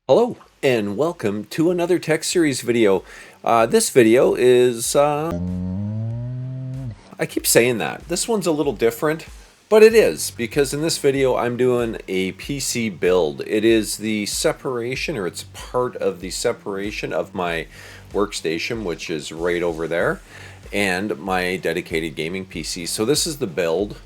Hello and welcome to another Tech Series video. This video is, I keep saying that. This one's a little different, but it is, because in this video I'm doing a PC build. It is the separation, or it's part of the separation of my workstation, which is right over there, and my dedicated gaming PC. So this is the build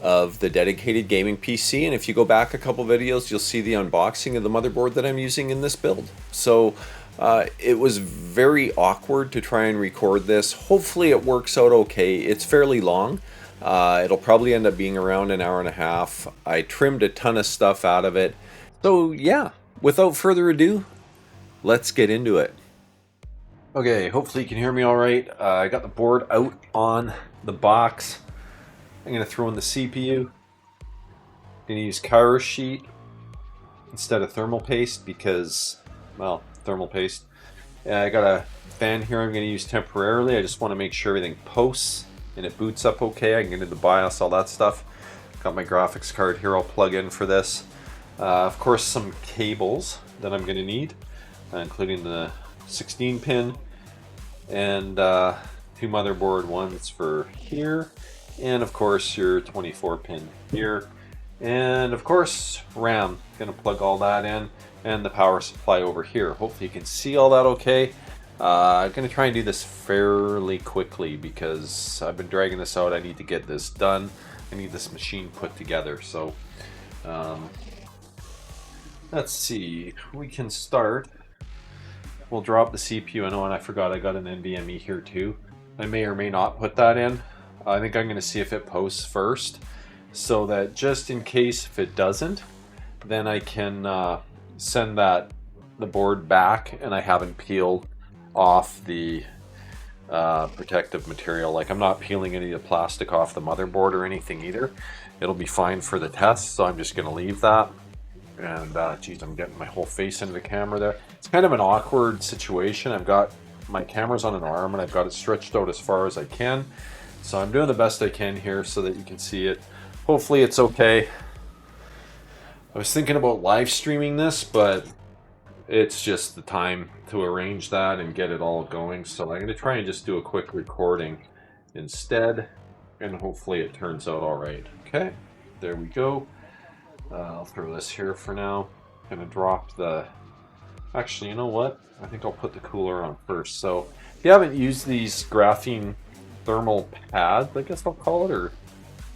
of the dedicated gaming PC, and if you go back a couple videos you'll see the unboxing of the motherboard that I'm using in this build. So it was very awkward to try and record this. Hopefully it works out okay. It's fairly long. It'll probably end up being around an hour and a half. I trimmed a ton of stuff out of it. So yeah, without further ado, let's get into it. Okay, hopefully you can hear me all right. I got the board out on the box. I'm going to throw in the CPU. I'm going to use Kairos sheet instead of thermal paste because, well, thermal paste. I got a fan here I'm going to use temporarily. I just want to make sure everything posts and it boots up okay. I can get into the BIOS, all that stuff. Got my graphics card here I'll plug in for this. Of course, some cables that I'm going to need, including the 16 pin and two motherboard ones for here. And of course your 24 pin here, and of course RAM. Gonna plug all that in, and the power supply over here. Hopefully you can see all that okay. I'm gonna try and do this fairly quickly because I've been dragging this out. I need to get this done. I need this machine put together. So let's see, we can start. We'll drop the CPU. I know, and I forgot I got an NVMe here too. I may or may not put that in. I think I'm going to see if it posts first, so that just in case if it doesn't, then I can send the board back and I haven't peeled off the protective material. Like, I'm not peeling any of the plastic off the motherboard or anything either. It'll be fine for the test, so I'm just going to leave that. And geez, I'm getting my whole face into the camera there. It's kind of an awkward situation. I've got my camera's on an arm and I've got it stretched out as far as I can. So I'm doing the best I can here so that you can see it. Hopefully it's okay. I was thinking about live streaming this, but it's just the time to arrange that and get it all going. So I'm going to try and just do a quick recording instead, and hopefully it turns out all right. Okay, there we go. I'll throw this here for now. I'm going to drop the... Actually, you know what? I think I'll put the cooler on first. So if you haven't used these graphene thermal pads, I guess I'll call it, or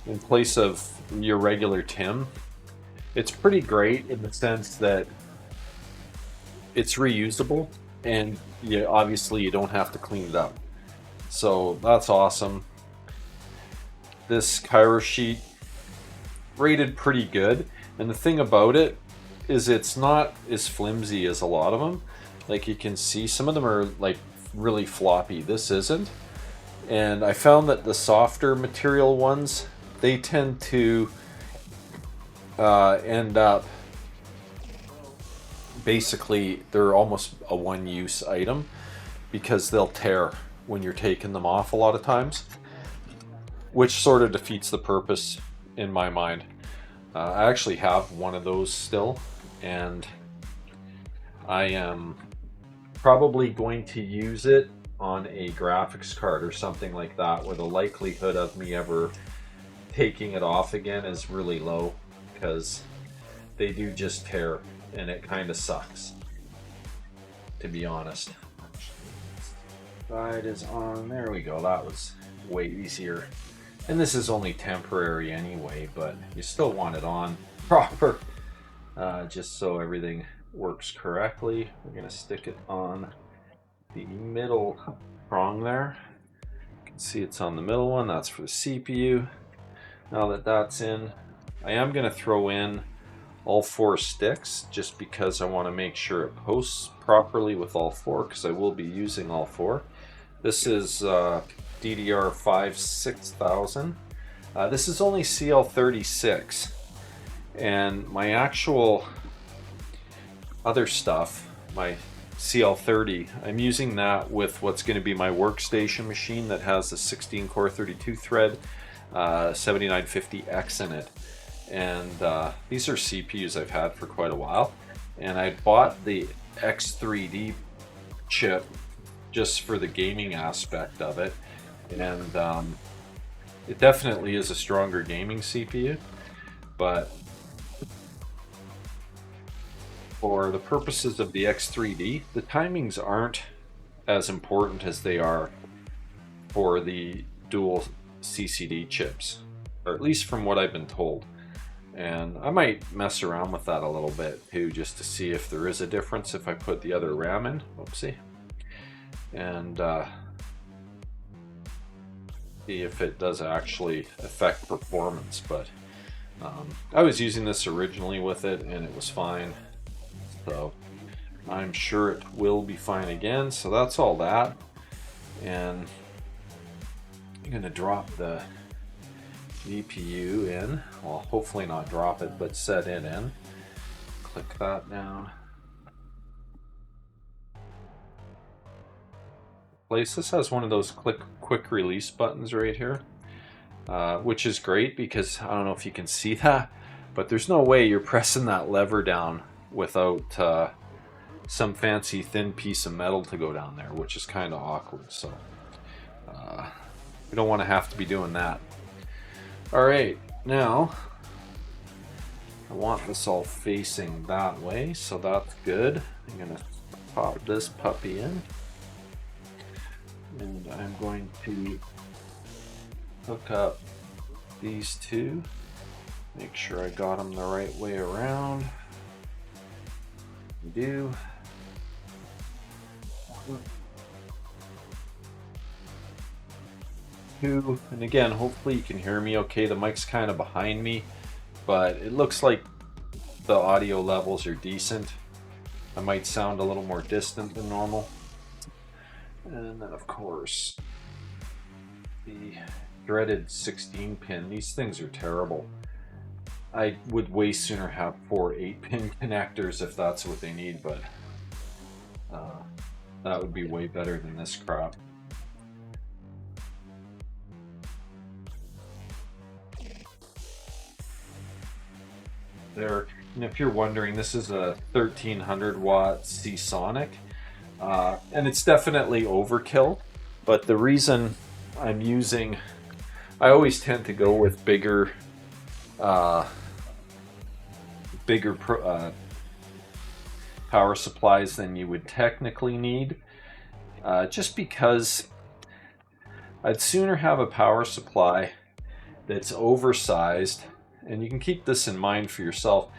in place of your regular TIM, it's pretty great in the sense that it's reusable, and obviously you don't have to clean it up. So that's awesome. This Kairos sheet rated pretty good, and the thing about it is it's not as flimsy as a lot of them. Like, you can see some of them are like really floppy. This isn't. And I found that the softer material ones, they tend to end up, basically, they're almost a one-use item because they'll tear when you're taking them off a lot of times, which sort of defeats the purpose in my mind. I actually have one of those still, and I am probably going to use it on a graphics card or something like that, where the likelihood of me ever taking it off again is really low, because they do just tear and it kind of sucks, to be honest. Side is on. There we go. That was way easier. And this is only temporary anyway, but you still want it on proper, just so everything works correctly. We're going to stick it on the middle prong there. You can see it's on the middle one. That's for the CPU. Now that that's in, I am going to throw in all 4 sticks just because I want to make sure it posts properly with all 4, because I will be using all 4. This is DDR5 6000. This is only CL36, and my actual other stuff, my CL30, I'm using that with what's going to be my workstation machine that has a 16 core 32 thread 7950X in it. And these are CPUs I've had for quite a while. and I bought the X3D chip just for the gaming aspect of it, and it definitely is a stronger gaming CPU, but for the purposes of the X3D, the timings aren't as important as they are for the dual CCD chips, or at least from what I've been told. And I might mess around with that a little bit too, just to see if there is a difference if I put the other RAM in. Oopsie. And see if it does actually affect performance. But I was using this originally with it and it was fine. So I'm sure it will be fine again. So that's all that. And I'm going to drop the GPU in. Well, hopefully not drop it, but set it in. Click that down. This has one of those quick release buttons right here, which is great because I don't know if you can see that, but there's no way you're pressing that lever down without some fancy thin piece of metal to go down there, which is kind of awkward. So we don't want to have to be doing that. All right, now I want this all facing that way, so that's good. I'm gonna pop this puppy in. And I'm going to hook up these two, make sure I got them the right way around. I do. Two, and again, hopefully you can hear me okay. The mic's kind of behind me, but it looks like the audio levels are decent. I might sound a little more distant than normal. And then of course, the dreaded 16 pin. These things are terrible. I would way sooner have 4 8-pin connectors if that's what they need, but that would be way better than this crap. There, and if you're wondering, this is a 1300 watt Seasonic. And it's definitely overkill, but the reason I'm using, I always tend to go with bigger power supplies than you would technically need, just because I'd sooner have a power supply that's oversized, and you can keep this in mind for yourself,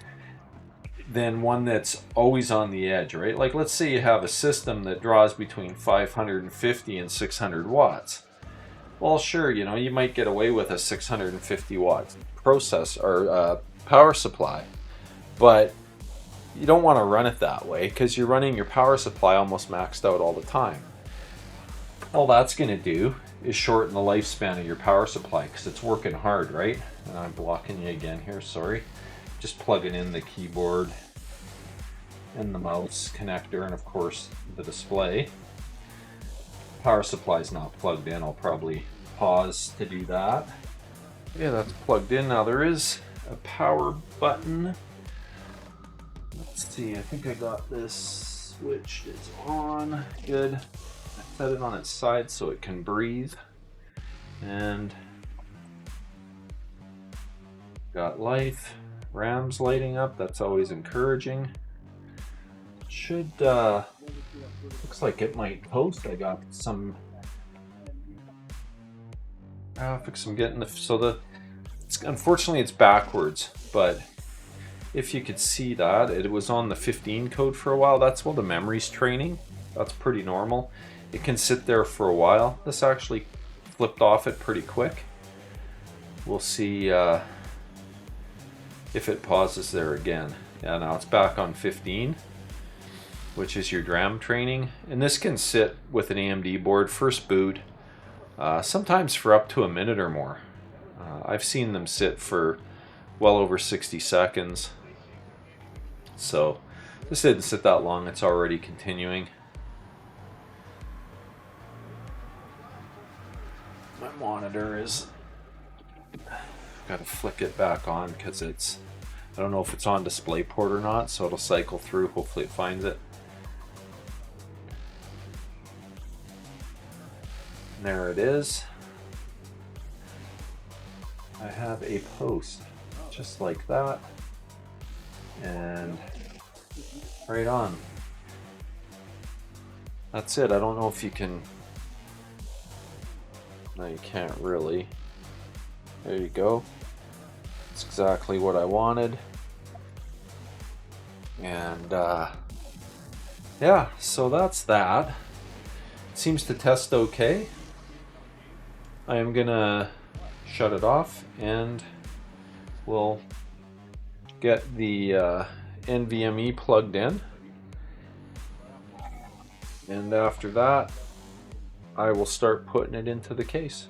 than one that's always on the edge, right? Like let's say you have a system that draws between 550 and 600 watts. Well, sure, you know, you might get away with a 650 watt process or power supply, but you don't want to run it that way because you're running your power supply almost maxed out all the time. All that's going to do is shorten the lifespan of your power supply because it's working hard, right? And I'm blocking you again here, sorry. Just plugging in the keyboard and the mouse connector and of course the display. Power supply is not plugged in. I'll probably pause to do that. Yeah, that's plugged in. Now there is a power button. Let's see, I think I got this switch. It's on. Good. I set it on its side so it can breathe. And got life. RAM's lighting up. That's always encouraging. Should looks like it might post. I got some graphics. I'm getting unfortunately it's backwards, but if you could see that, it was on the 15 code for a while. That's while the memory's training. That's pretty normal. It can sit there for a while. This actually flipped off it pretty quick. We'll see if it pauses there again. Yeah, now it's back on 15, which is your DRAM training. And this can sit with an AMD board, first boot, sometimes for up to a minute or more. I've seen them sit for well over 60 seconds. So this didn't sit that long, it's already continuing. My monitor is, got to flick it back on because it's I don't know if it's on DisplayPort or not, so it'll cycle through. Hopefully it finds it. And there it is. I have a post just like that, and right on. That's it. I don't know if you can. No, you can't really. There you go. It's exactly what I wanted. And yeah, so that's that. It seems to test okay. I am gonna shut it off and we'll get the NVMe plugged in. And after that, I will start putting it into the case.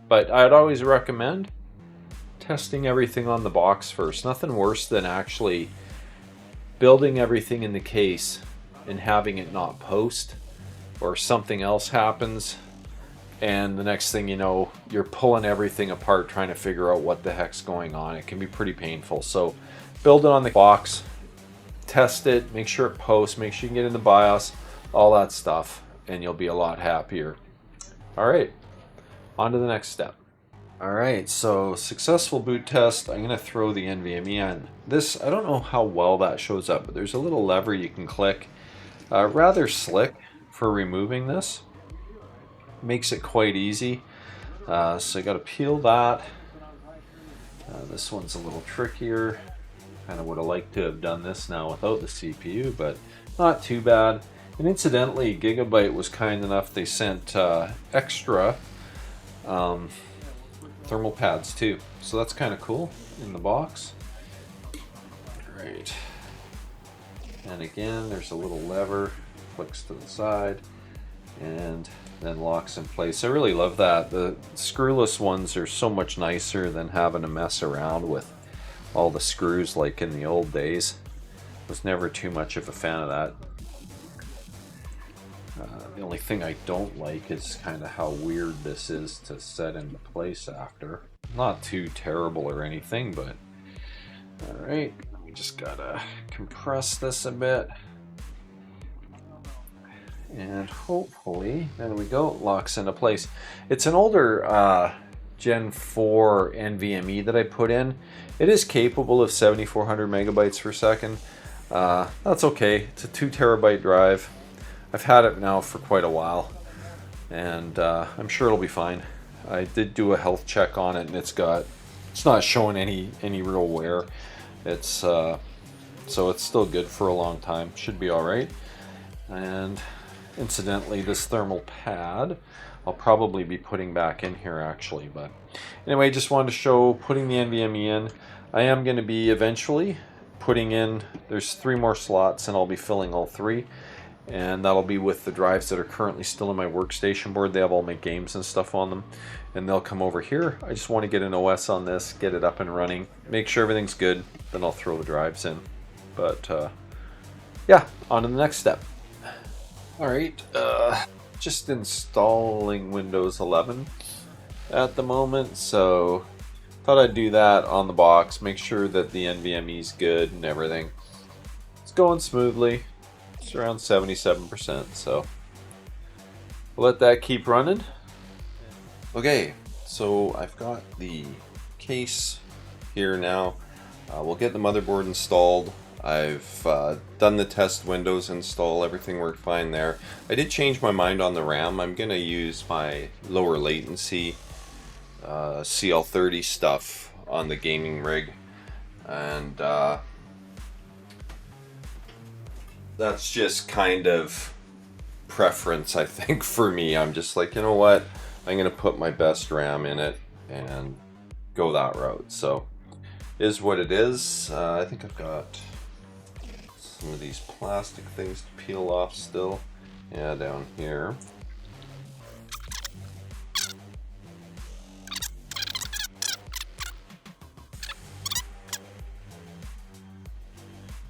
But I'd always recommend testing everything on the box first. Nothing worse than actually building everything in the case and having it not post, or something else happens and the next thing you know, you're pulling everything apart trying to figure out what the heck's going on. It can be pretty painful. So build it on the box, test it, make sure it posts, make sure you can get in the BIOS, all that stuff, and you'll be a lot happier. All right, on to the next step. All right, so successful boot test. I'm gonna throw the NVMe on. This, I don't know how well that shows up, but there's a little lever you can click. Rather slick for removing this. Makes it quite easy. So I gotta peel that. This one's a little trickier. Kind of would have liked to have done this now without the CPU, but not too bad. And incidentally, Gigabyte was kind enough, they sent extra thermal pads too. So that's kind of cool in the box. Right. And again, there's a little lever, flicks to the side, and then locks in place. I really love that. The screwless ones are so much nicer than having to mess around with all the screws like in the old days. Was never too much of a fan of that. The only thing I don't like is kind of how weird this is to set into place after. Not too terrible or anything, but alright, we just gotta compress this a bit. And hopefully, there we go, locks into place. It's an older Gen 4 NVMe that I put in. It is capable of 7,400 megabytes per second. That's okay, it's a 2 terabyte drive. I've had it now for quite a while, and I'm sure it'll be fine. I did do a health check on it, and it's not showing any real wear. It's so it's still good for a long time. Should be all right. And incidentally, this thermal pad I'll probably be putting back in here actually. But anyway, just wanted to show putting the NVMe in. I am going to be eventually putting in. There's 3 more slots, and I'll be filling all 3. And that'll be with the drives that are currently still in my workstation board. They have all my games and stuff on them, and they'll come over here. I just want to get an OS on this, get it up and running, make sure everything's good, then I'll throw the drives in. But yeah, on to the next step. Alright, just installing Windows 11 at the moment, so thought I'd do that on the box, make sure that the NVMe's good and everything. It's going smoothly. It's around 77%, so we'll let that keep running. Okay, so I've got the case here now. We'll get the motherboard installed. I've done the test Windows install, everything worked fine there. I did change my mind on the RAM. I'm going to use my lower latency CL30 stuff on the gaming rig, and that's just kind of preference, I think, for me. I'm just like, you know what, I'm gonna put my best RAM in it and go that route. So is what it is. I think I've got some of these plastic things to peel off still. Yeah, down here.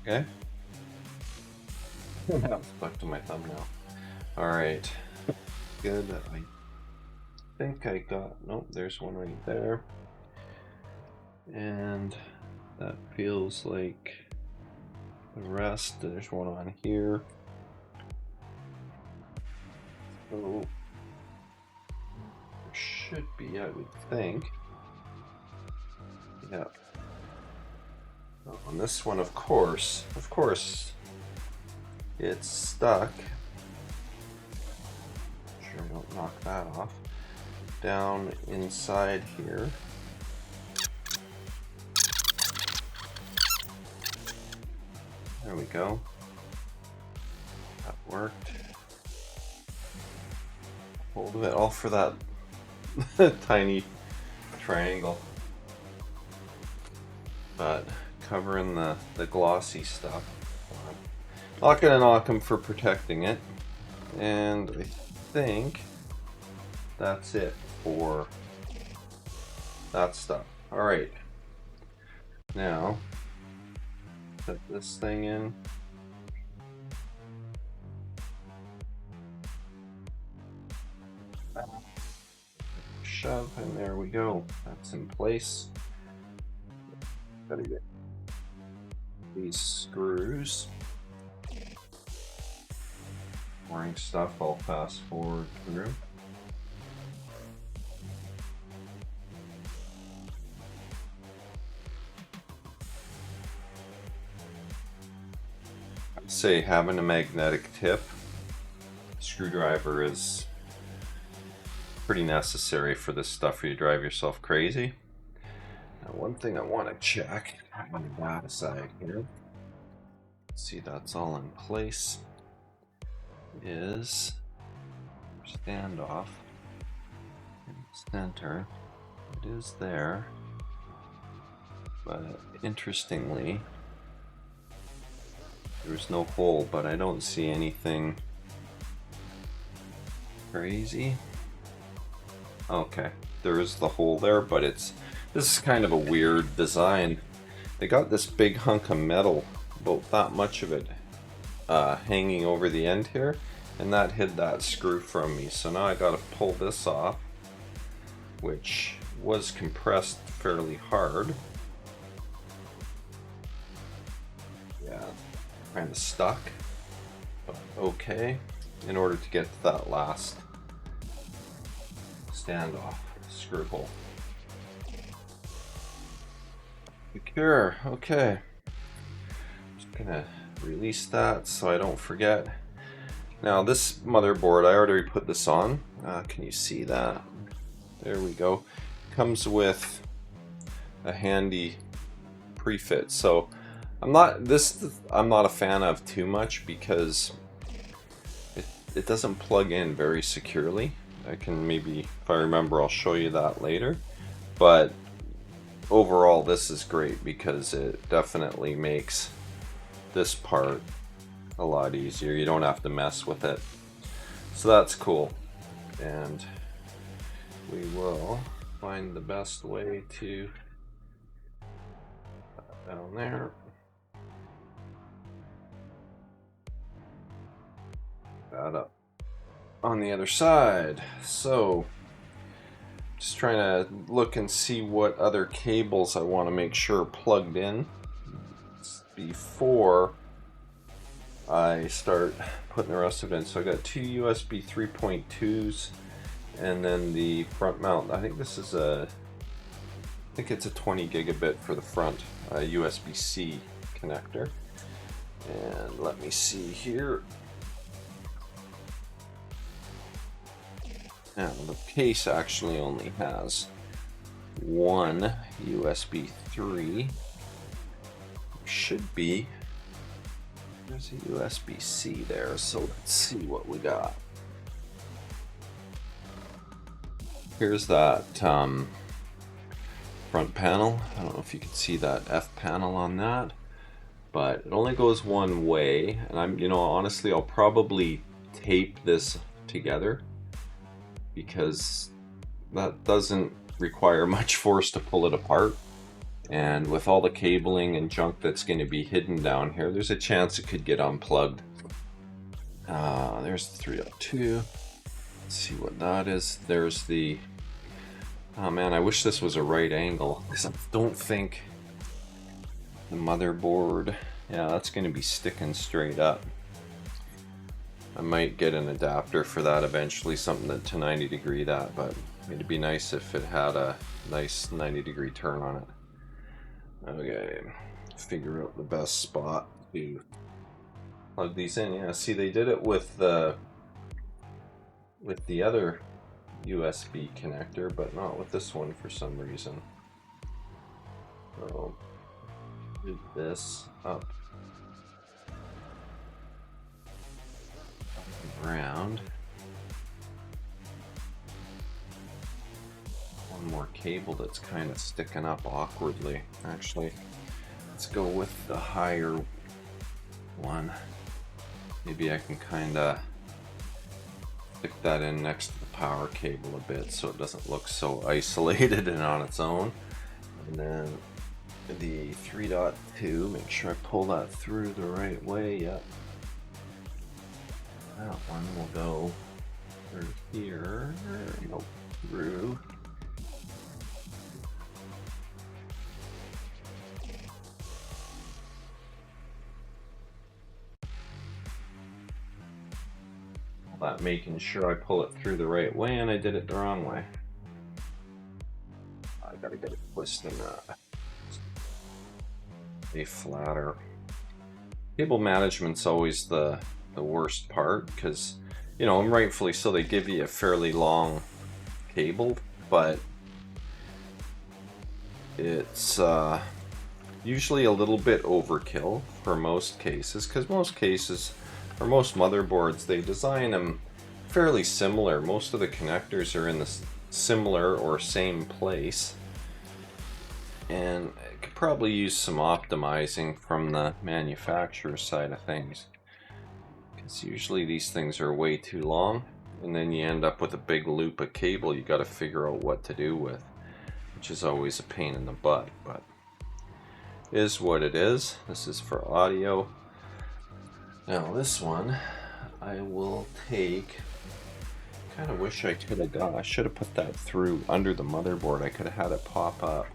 Okay. Stuck to my thumbnail. Alright. Good. I think I got... Nope, there's one right there. And That feels like the rest. There's one on here. So there should be, I would think. Yeah. On this one, of course, it's stuck. Sure, don't knock that off. Down inside here. There we go. That worked. Hold of it all for that tiny triangle. But covering the glossy stuff. Not gonna knock them for protecting it. And I think that's it for that stuff. Alright. Now, put this thing in. Shove, and there we go. That's in place. Gotta get these screws. Boring stuff, I'll fast forward through. I'd say having a magnetic tip screwdriver is pretty necessary for this stuff where you drive yourself crazy. Now, one thing I want to check on the back side here, see that's all in place, is standoff in the center. It is there, but interestingly, there's no hole, but I don't see anything crazy. Okay, there is the hole there, but this is kind of a weird design. They got this big hunk of metal, about that much of it, hanging over the end here, and that hid that screw from me. So now I got to pull this off, which was compressed fairly hard. Yeah, kind of stuck, but okay, in order to get to that last standoff screw hole. Secure. Okay, just gonna release that so I don't forget. Now this motherboard, I already put this on. Can you see that? There we go. Comes with a handy pre-fit. So I'm not a fan of too much because it doesn't plug in very securely. I can maybe, if I remember, I'll show you that later. But overall, this is great because it definitely makes this part a lot easier. You don't have to mess with it. So that's cool. And we will find the best way to put that down there. That up on the other side. So just trying to look and see what other cables I want to make sure are plugged in before I start putting the rest of it in. So I got two USB 3.2s and then the front mount. I think this is I think it's a 20 gigabit for the front USB-C connector. And let me see here. Now the case actually only has one USB 3. Should be. There's a USB-C there, so let's see what we got. Here's that front panel. I don't know if you can see that F panel on that, but it only goes one way. And honestly, I'll probably tape this together because that doesn't require much force to pull it apart. And with all the cabling and junk that's going to be hidden down here, there's a chance it could get unplugged. There's the 302. Let's see what that is. There's the... Oh man, I wish this was a right angle, because I don't think the motherboard. Yeah, that's going to be sticking straight up. I might get an adapter for that eventually, something that to 90 degree that, but it'd be nice if it had a nice 90 degree turn on it. Okay, figure out the best spot to plug these in. Yeah, see, they did it with the other USB connector, but not with this one for some reason. So move this up around. One more cable that's kind of sticking up awkwardly. Actually, let's go with the higher one. Maybe I can kind of stick that in next to the power cable a bit so it doesn't look so isolated and on its own. And then the 3.2, make sure I pull that through the right way. Yep. That one will go through here. Nope, through. That making sure I pull it through the right way, and I did it the wrong way. I gotta get it twisted a flatter. Cable management's always the worst part, because, you know, and rightfully so, they give you a fairly long cable, but it's usually a little bit overkill for most cases, because most cases, or most motherboards, they design them fairly similar. Most of the connectors are in the similar or same place, and it could probably use some optimizing from the manufacturer side of things, because usually these things are way too long, and then you end up with a big loop of cable you got to figure out what to do with, which is always a pain in the butt, but is what it is. This is for audio. Now this one I will take, kind of wish I could have done, I should have put that through under the motherboard. I could have had it pop up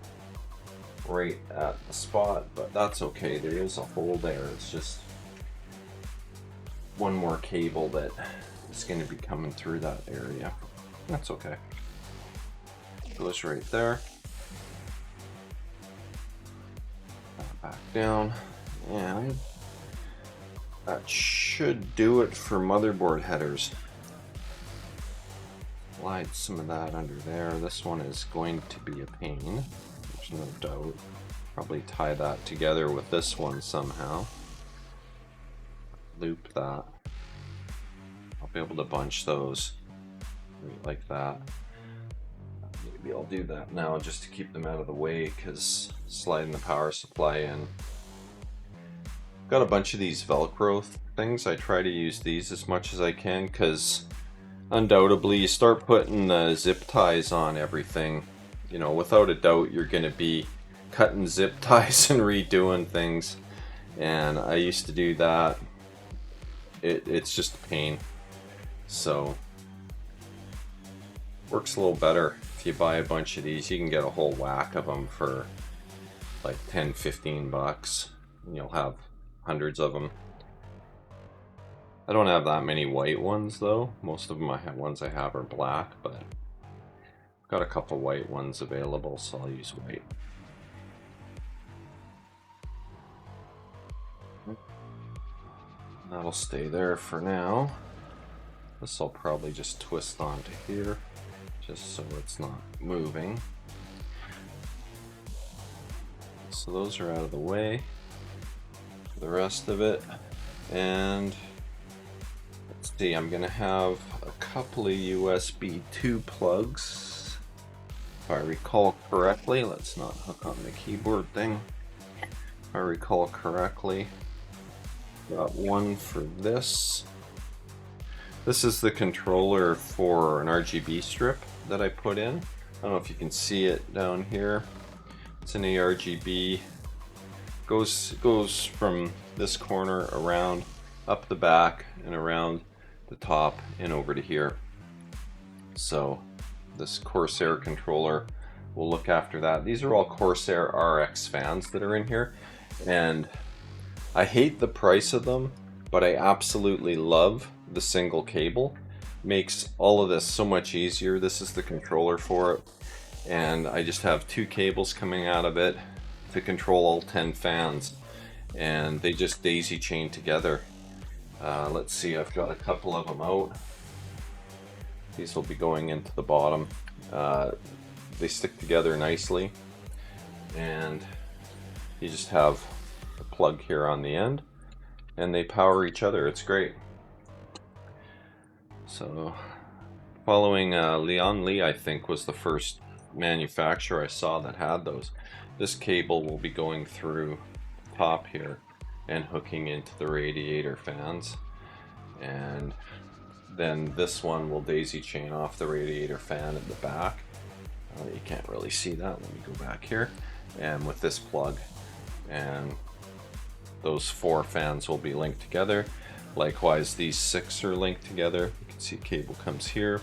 right at the spot, but that's okay. There is a hole there. It's just one more cable that is going to be coming through that area. That's okay. Goes right there. Back down, and that should do it for motherboard headers. Slide some of that under there. This one is going to be a pain, there's no doubt. Probably tie that together with this one somehow. Loop that. I'll be able to bunch those like that. Maybe I'll do that now just to keep them out of the way, because sliding the power supply in. Got a bunch of these Velcro things. I try to use these as much as I can, because undoubtedly you start putting zip ties on everything, you know, without a doubt you're going to be cutting zip ties and redoing things, and I used to do that. It's just a pain. So works a little better if you buy a bunch of these. You can get a whole whack of them for like 10-15 bucks, and you'll have hundreds of them. I don't have that many white ones though. Most of them ones I have are black, but I've got a couple white ones available, so I'll use white. That'll stay there for now. This will probably just twist onto here, just so it's not moving. So those are out of the way. The rest of it, and let's see, I'm gonna have a couple of USB 2 plugs, if I recall correctly. Let's not hook on the keyboard thing. If I recall correctly, got one for this. This is the controller for an RGB strip that I put in. I don't know if you can see it down here. It's an ARGB. Goes from this corner around, up the back, and around the top and over to here. So this Corsair controller will look after that. These are all Corsair RX fans that are in here, And I hate the price of them, but I absolutely love the single cable. Makes all of this so much easier. This is the controller for it, and I just have 2 cables coming out of it to control all 10 fans, and they just daisy chain together. Let's see, I've got a couple of them out. These will be going into the bottom. They stick together nicely, and you just have a plug here on the end, and they power each other. It's great. So, following Lian, I think, was the first manufacturer I saw that had those. This cable will be going through top here and hooking into the radiator fans, and then this one will daisy chain off the radiator fan at the back. You can't really see that. Let me go back here, and with this plug, and those 4 fans will be linked together. Likewise, these 6 are linked together. You can see cable comes here,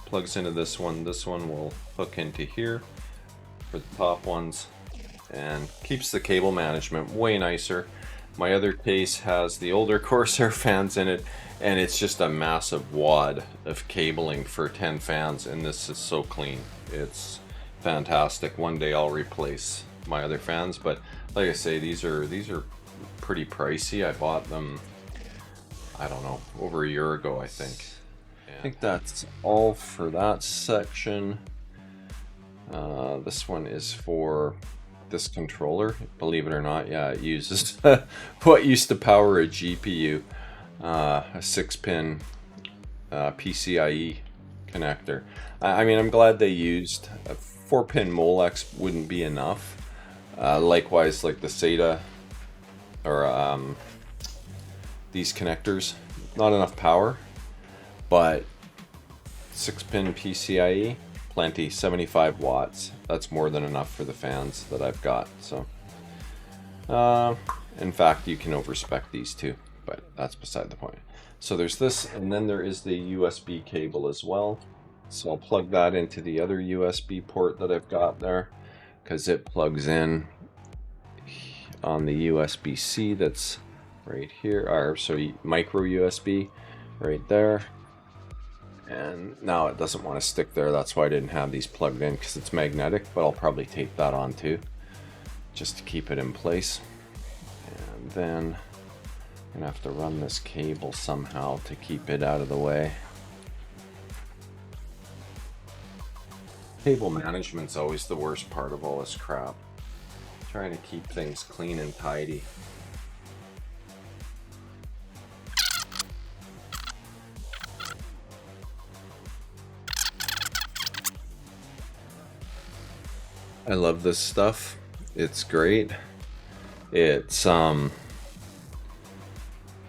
plugs into this one. This one will hook into here for the top ones, and keeps the cable management way nicer. My other case has the older Corsair fans in it, and it's just a massive wad of cabling for 10 fans, and this is so clean. It's fantastic. One day I'll replace my other fans, but like I say, these are pretty pricey. I bought them, I don't know, over a year ago, I think. I think that's all for that section. This one is for this controller. Believe it or not, yeah, it uses what used to power a GPU, a 6-pin PCIe connector. I mean, I'm glad they used a 4-pin Molex. Wouldn't be enough. Likewise, like the SATA or these connectors, not enough power, but 6-pin PCIe, plenty. 75 watts. That's more than enough for the fans that I've got. So, in fact, you can overspec these too, but that's beside the point. So there's this, and then there is the USB cable as well. So I'll plug that into the other USB port that I've got there, because it plugs in on the USB-C that's right here, or sorry, micro USB right there. And now it doesn't want to stick there. That's why I didn't have these plugged in, because it's magnetic, but I'll probably tape that on too, just to keep it in place. And then I'm gonna have to run this cable somehow to keep it out of the way. Cable management's always the worst part of all this crap. Trying to keep things clean and tidy. I love this stuff. It's great. It's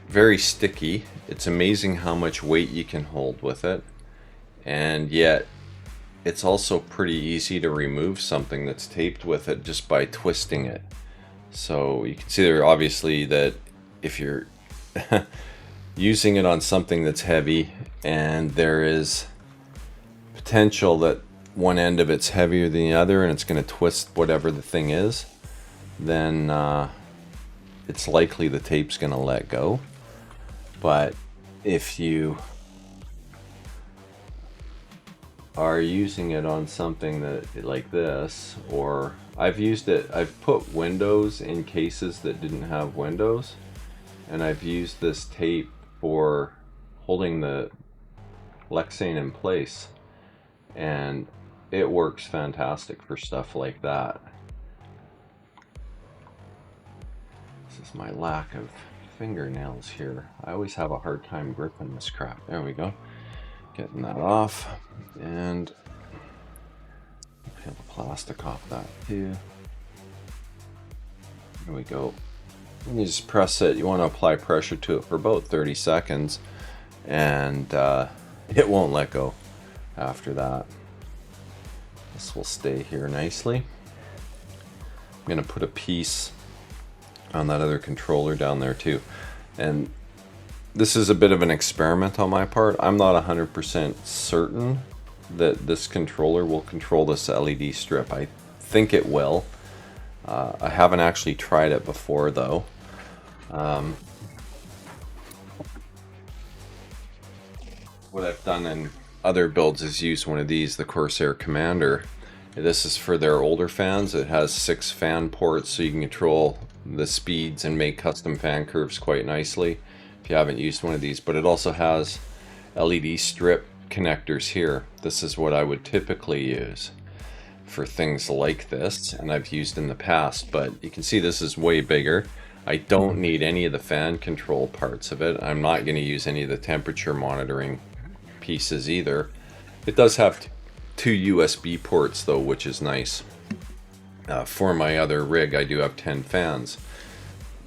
very sticky. It's amazing how much weight you can hold with it, and yet it's also pretty easy to remove something that's taped with it just by twisting it. So you can see there obviously that if you're using it on something that's heavy and there is potential that one end of it's heavier than the other and it's going to twist whatever the thing is, then it's likely the tape's going to let go. But if you are using it on something that like this, or I've put windows in cases that didn't have windows, and I've used this tape for holding the Lexane in place, and it works fantastic for stuff like that. This is my lack of fingernails here. I always have a hard time gripping this crap. There we go. Getting that off, and peel the plastic off that too. There we go. And you just press it. You want to apply pressure to it for about 30 seconds, and it won't let go after that. This will stay here nicely. I'm going to put a piece on that other controller down there too, and this is a bit of an experiment on my part. I'm not 100% certain that this controller will control this LED strip. I think it will, I haven't actually tried it before though. What I've done in other builds is use one of these, the Corsair Commander. This is for their older fans. It has 6 fan ports, so you can control the speeds and make custom fan curves quite nicely if you haven't used one of these. But it also has LED strip connectors here. This is what I would typically use for things like this, and I've used in the past, but you can see this is way bigger. I don't need any of the fan control parts of it. I'm not going to use any of the temperature monitoring pieces either. It does have 2 USB ports though, which is nice. For my other rig, I do have 10 fans,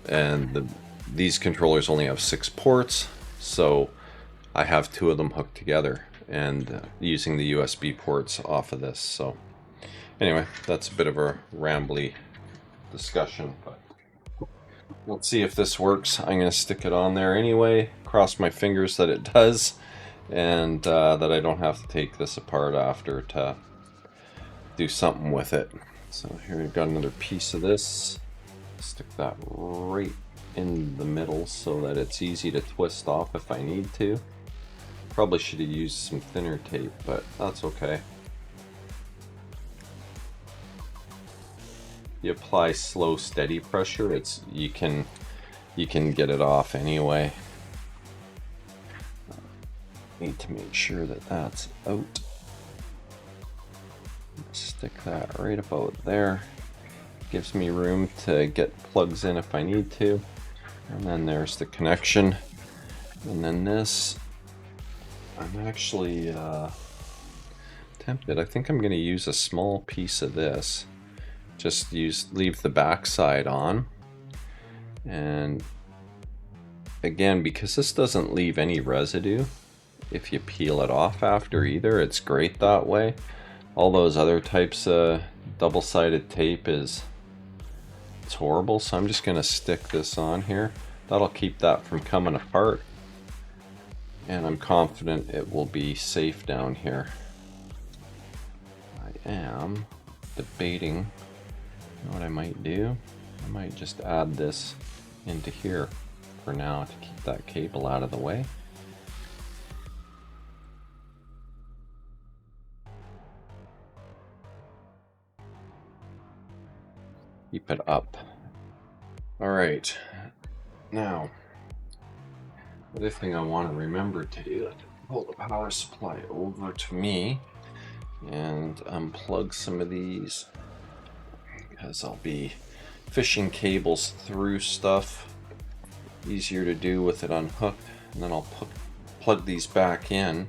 and these controllers only have 6 ports, so I have 2 of them hooked together and using the USB ports off of this. So anyway, that's a bit of a rambly discussion, but we'll see if this works. I'm going to stick it on there anyway, cross my fingers that it does, and that I don't have to take this apart after to do something with it. So here we've got another piece of this. Stick that right in the middle so that it's easy to twist off if I need to. Probably should have used some thinner tape, but that's okay. You apply slow, steady pressure, you can get it off anyway. Need to make sure that that's out. Stick that right about there. Gives me room to get plugs in if I need to. And then there's the connection. And then this, I'm actually tempted. I think I'm going to use a small piece of this. Just leave the back side on. And again, because this doesn't leave any residue if you peel it off after either, it's great that way. All those other types of double-sided tape it's horrible, so I'm just going to stick this on here. That'll keep that from coming apart, and I'm confident it will be safe down here. I am debating what I might do. I might just add this into here for now to keep that cable out of the way. Keep it up. Alright, now the other thing I want to remember to do is pull the power supply over to me and unplug some of these, because I'll be fishing cables through stuff. Easier to do with it unhooked, and then I'll plug these back in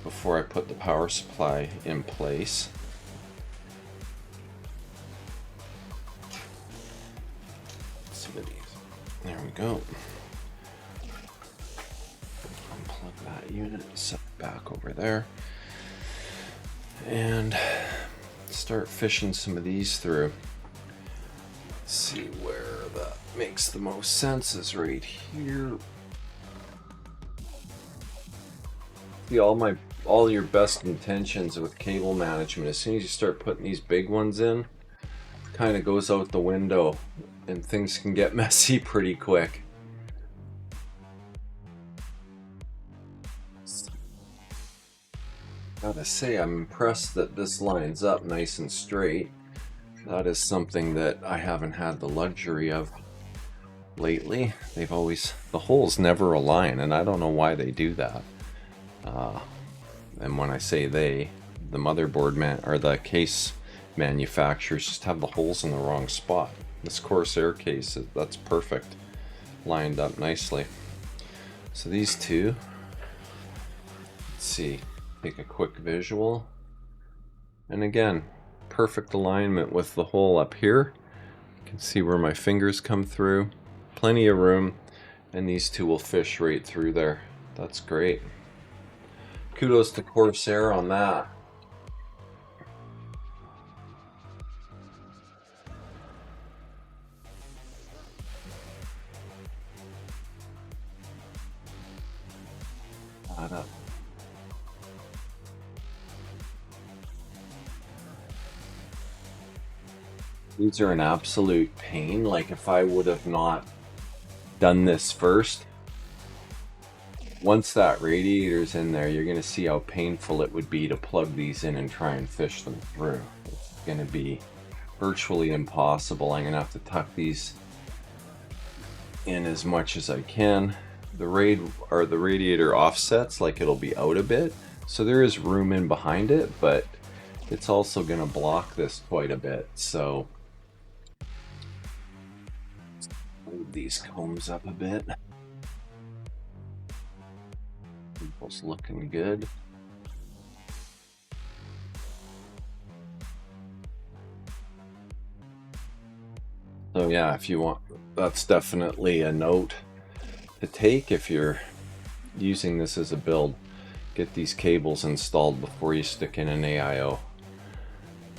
before I put the power supply in place. There we go. Unplug that unit, set it back over there, and start fishing some of these through. See where that makes the most sense is right here. See, all your best intentions with cable management, as soon as you start putting these big ones in, it kind of goes out the window, and things can get messy pretty quick. Gotta say, I'm impressed that this lines up nice and straight. That is something that I haven't had the luxury of lately. The holes never align, and I don't know why they do that. And when I say they, the motherboard or the case manufacturers just have the holes in the wrong spot. This Corsair case, that's perfect, lined up nicely. So these two, let's see, take a quick visual, and again, perfect alignment with the hole up here. You can see where my fingers come through, plenty of room, and these two will fish right through there. That's great. Kudos to Corsair on that. Up. These are an absolute pain. Like if I would have not done this first, once that radiator's in there, you're gonna see how painful it would be to plug these in and try and fish them through. It's gonna be virtually impossible. I'm gonna have to tuck these in as much as I can. The radiator offsets, like it'll be out a bit, so there is room in behind it, but it's also gonna block this quite a bit. So move these combs up a bit. It's looking good. So yeah, if you want, that's definitely a note to take if you're using this as a build. Get these cables installed before you stick in an AIO.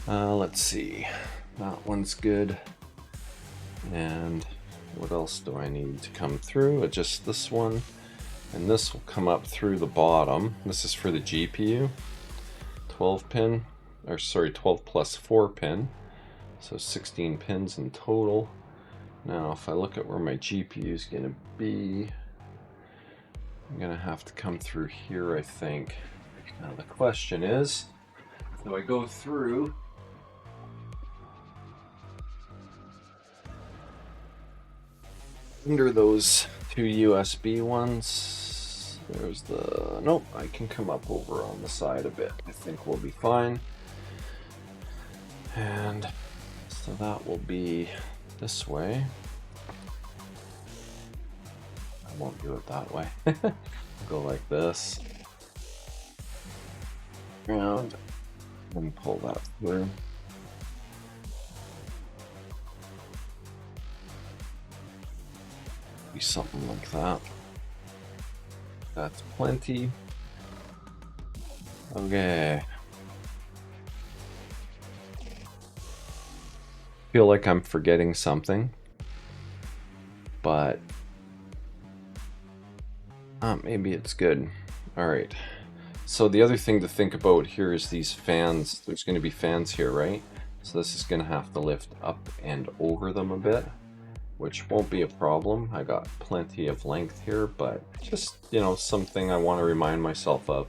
Let's see, that one's good. And what else do I need to come through? Just this one, and this will come up through the bottom. This is for the GPU, 12 pin, or sorry, 12 plus 4 pin. So 16 pins in total. Now if I look at where my GPU is going to be, I'm going to have to come through here, I think. Now the question is, do I go through under those two USB ones? There's the, nope, I can come up over on the side a bit. I think we'll be fine. And so that will be this way. I won't do it that way. Go like this. Around and pull that through. Be something like that. That's plenty. Okay. Feel like I'm forgetting something, but maybe it's good. All right. So the other thing to think about here is these fans. There's going to be fans here, right? So this is going to have to lift up and over them a bit, which won't be a problem. I got plenty of length here, but just, you know, something I want to remind myself of,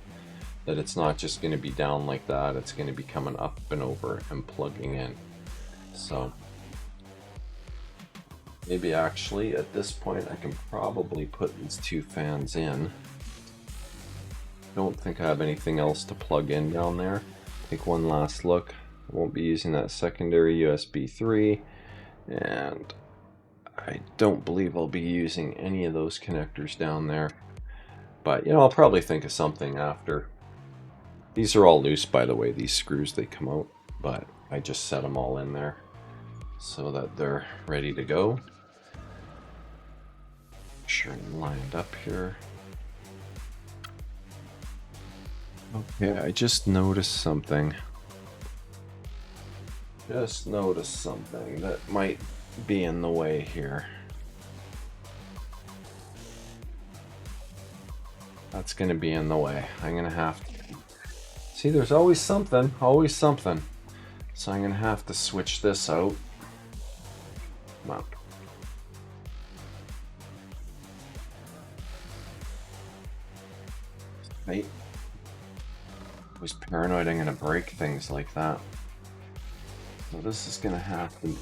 that it's not just going to be down like that. It's going to be coming up and over and plugging in. So maybe actually at this point I can probably put these two fans in. Don't think I have anything else to plug in down there. Take one last look. I won't be using that secondary USB 3, and I don't believe I'll be using any of those connectors down there. But you know, I'll probably think of something after. These are all loose, by the way, these screws, they come out, but I just set them all in there so that they're ready to go. Make sure I'm lined up here. Okay, I just noticed something. Just noticed something that might be in the way here. That's going to be in the way. I'm going to have to... See, there's always something, always something. So I'm going to have to switch this out. Come on. Right. I was paranoid I'm going to break things like that. So this is going to have to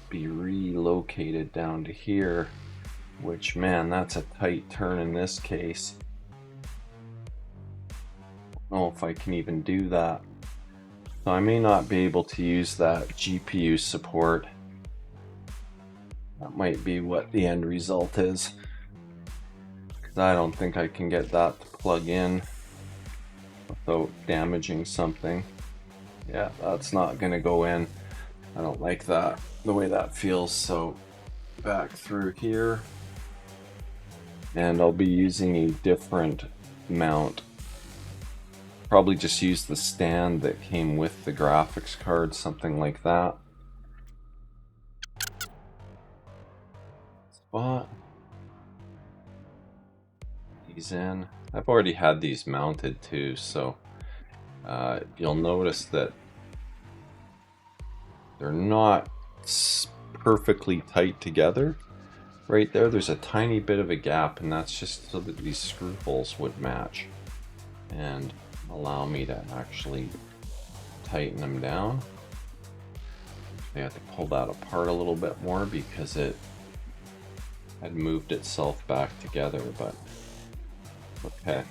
be relocated down to here, which, man, that's a tight turn in this case. I don't know if I can even do that. So I may not be able to use that GPU support. That might be what the end result is, because I don't think I can get that to plug in without damaging something. Yeah, that's not gonna go in. I don't like that, the way that feels. So back through here, and I'll be using a different mount. Probably just use the stand that came with the graphics card, something like that. Spot these in. I've already had these mounted too, so you'll notice that they're not perfectly tight together. Right there, there's a tiny bit of a gap, and that's just so that these screw holes would match and allow me to actually tighten them down. I had to pull that apart a little bit more because it had moved itself back together, but okay.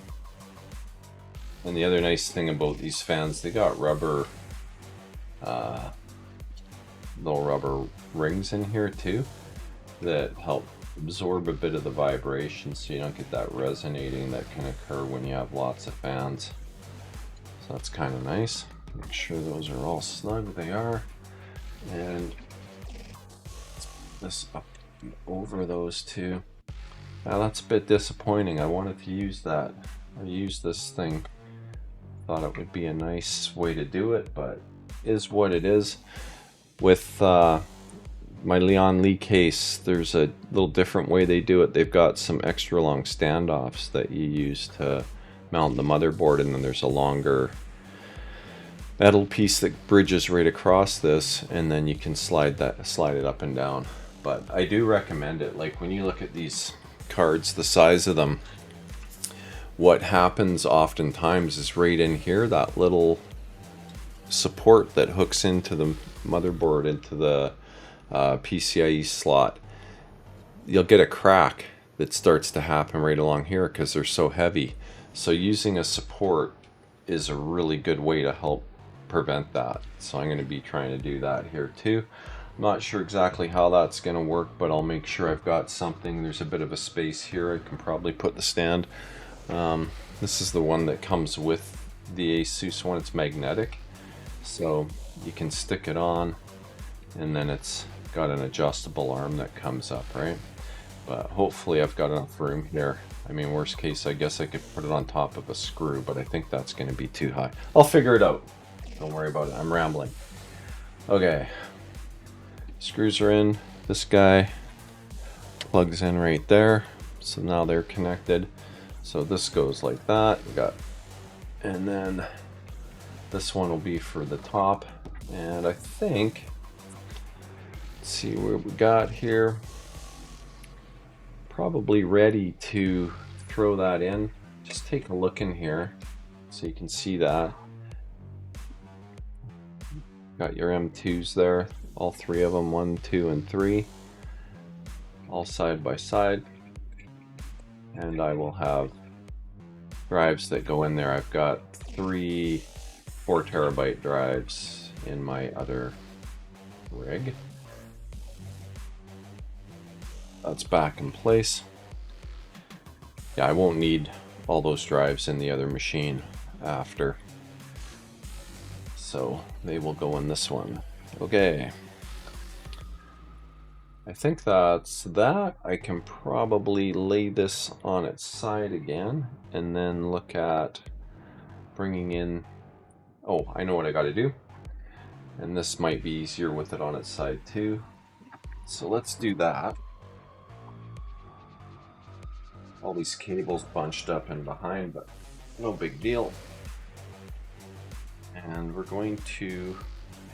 And the other nice thing about these fans, they got rubber, little rubber rings in here too that help absorb a bit of the vibration so you don't get that resonating that can occur when you have lots of fans. So that's kind of nice. Make sure those are all snug. They are. And let's put this up over those two. Now that's a bit disappointing. I wanted to use that. I used this thing. Thought it would be a nice way to do it, but is what it is. With my Lian Li case, there's a little different way they do it. They've got some extra long standoffs that you use to mount the motherboard, and then there's a longer metal piece that bridges right across this, and then you can slide it up and down. But I do recommend it. Like when you look at these cards, the size of them, what happens oftentimes is right in here, that little support that hooks into the motherboard, into the PCIe slot, you'll get a crack that starts to happen right along here because they're so heavy. So using a support is a really good way to help prevent that. So I'm going to be trying to do that here too. I'm not sure exactly how that's going to work, but I'll make sure I've got something. There's a bit of a space here. I can probably put the stand. This is the one that comes with the Asus one. It's magnetic, so you can stick it on, and then it's got an adjustable arm that comes up, right? But hopefully I've got enough room here. I mean, worst case, I guess I could put it on top of a screw, but I think that's going to be too high. I'll figure it out. Don't worry about it. I'm rambling. Okay. Screws are in. This guy plugs in right there. So now they're connected. So this goes like that. And then this one will be for the top. And I think, let's see what we got here. Probably ready to throw that in. Just take a look in here so you can see that. Got your M2s there, all three of them, 1, 2, and 3, all side by side. And I will have drives that go in there. I've got 3 4TB drives in my other rig. That's back in place. Yeah, I won't need all those drives in the other machine after. So they will go in this one. Okay. I think that's that. I can probably lay this on its side again and then look at bringing in, oh, I know what I got to do. And this might be easier with it on its side too. So let's do that. All these cables bunched up and behind, but no big deal. And we're going to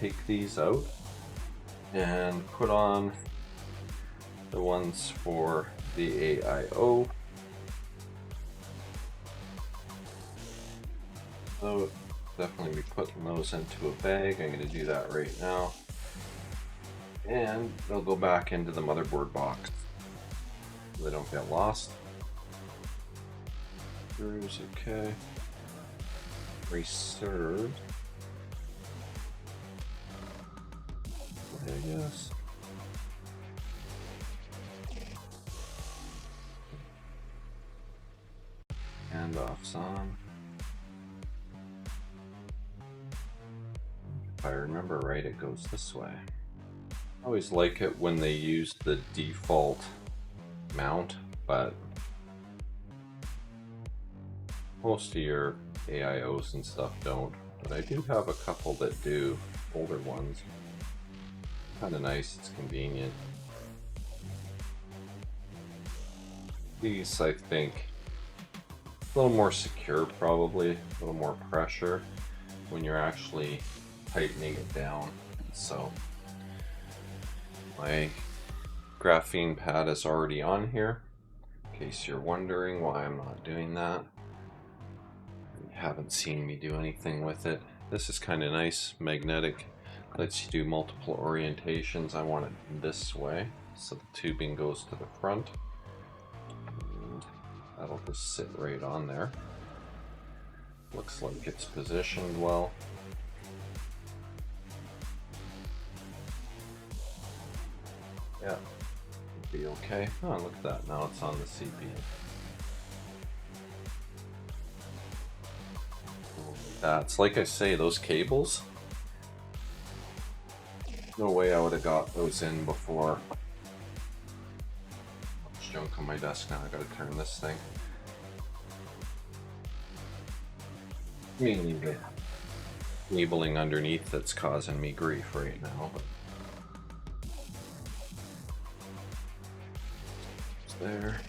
take these out and put on the ones for the AIO. So definitely be putting those into a bag. I'm going to do that right now. And they'll go back into the motherboard box so they don't get lost. Screws, okay. Reserved. I guess. Handoffs on. If I remember right, it goes this way. I always like it when they use the default mount, but most of your AIOs and stuff don't. But I do have a couple that do, older ones. Kind of nice, it's convenient. These, I think, a little more secure probably, a little more pressure when you're actually tightening it down. So My graphene pad is already on here, in case you're wondering why I'm not doing that. You haven't seen me do anything with it. This is kind of nice, magnetic, lets you do multiple orientations. I want it this way, so the tubing goes to the front. And that'll just sit right on there. Looks like it's positioned well. Yeah, it'll be okay. Oh, look at that, now it's on the CPU. That's like I say, those cables, no way I would have got those in before. There's junk on my desk now, I gotta turn this thing. Mainly the labeling underneath that's causing me grief right now. But it's there.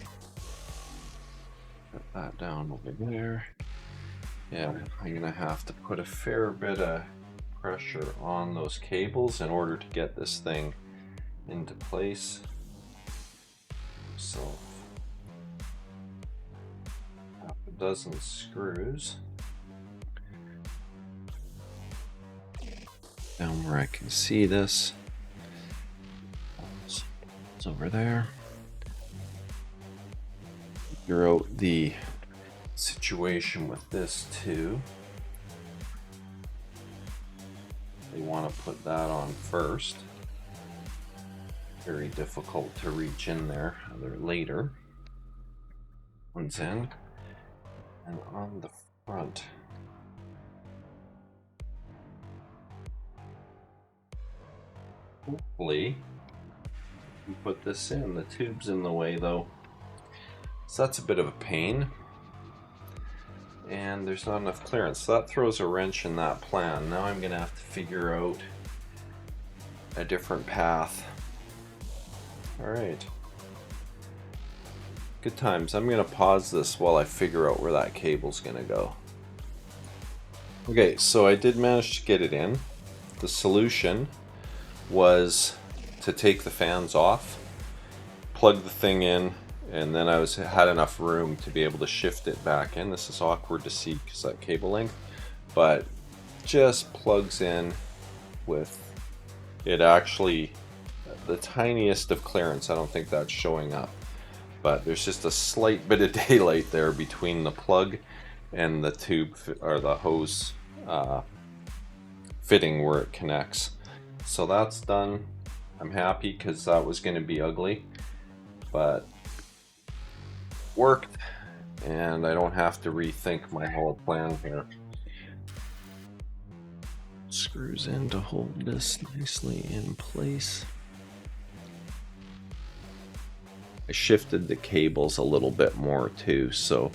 Put that down over there. Yeah, I'm gonna have to put a fair bit of pressure on those cables in order to get this thing into place. So, half a dozen screws down where I can see this. It's over there. Figure out the situation with this too. They want to put that on first. Very difficult to reach in there later. One's in. And on the front, hopefully we put this in. The tube's in the way though, so that's a bit of a pain. And there's not enough clearance, so that throws a wrench in that plan. Now I'm gonna have to figure out a different path. Alright, good times. I'm gonna pause this while I figure out where that cable's gonna go. Okay, so I did manage to get it in. The solution was to take the fans off, plug the thing in, and then I had enough room to be able to shift it back in. This is awkward to see because that cable length, but just plugs in with it actually the tiniest of clearance. I don't think that's showing up, but there's just a slight bit of daylight there between the plug and the tube or the hose fitting where it connects. So that's done. I'm happy because that was going to be ugly, but worked, and I don't have to rethink my whole plan here. Screws in to hold this nicely in place. I shifted the cables a little bit more too, so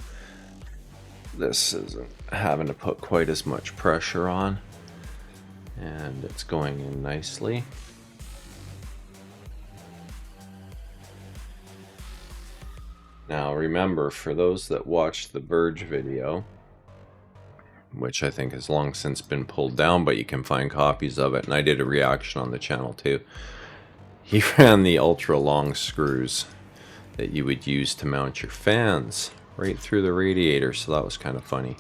this isn't having to put quite as much pressure on, and it's going in nicely. Now remember, for those that watched the Burge video, which I think has long since been pulled down, but you can find copies of it, and I did a reaction on the channel too. He ran the ultra long screws that you would use to mount your fans right through the radiator, so that was kind of funny.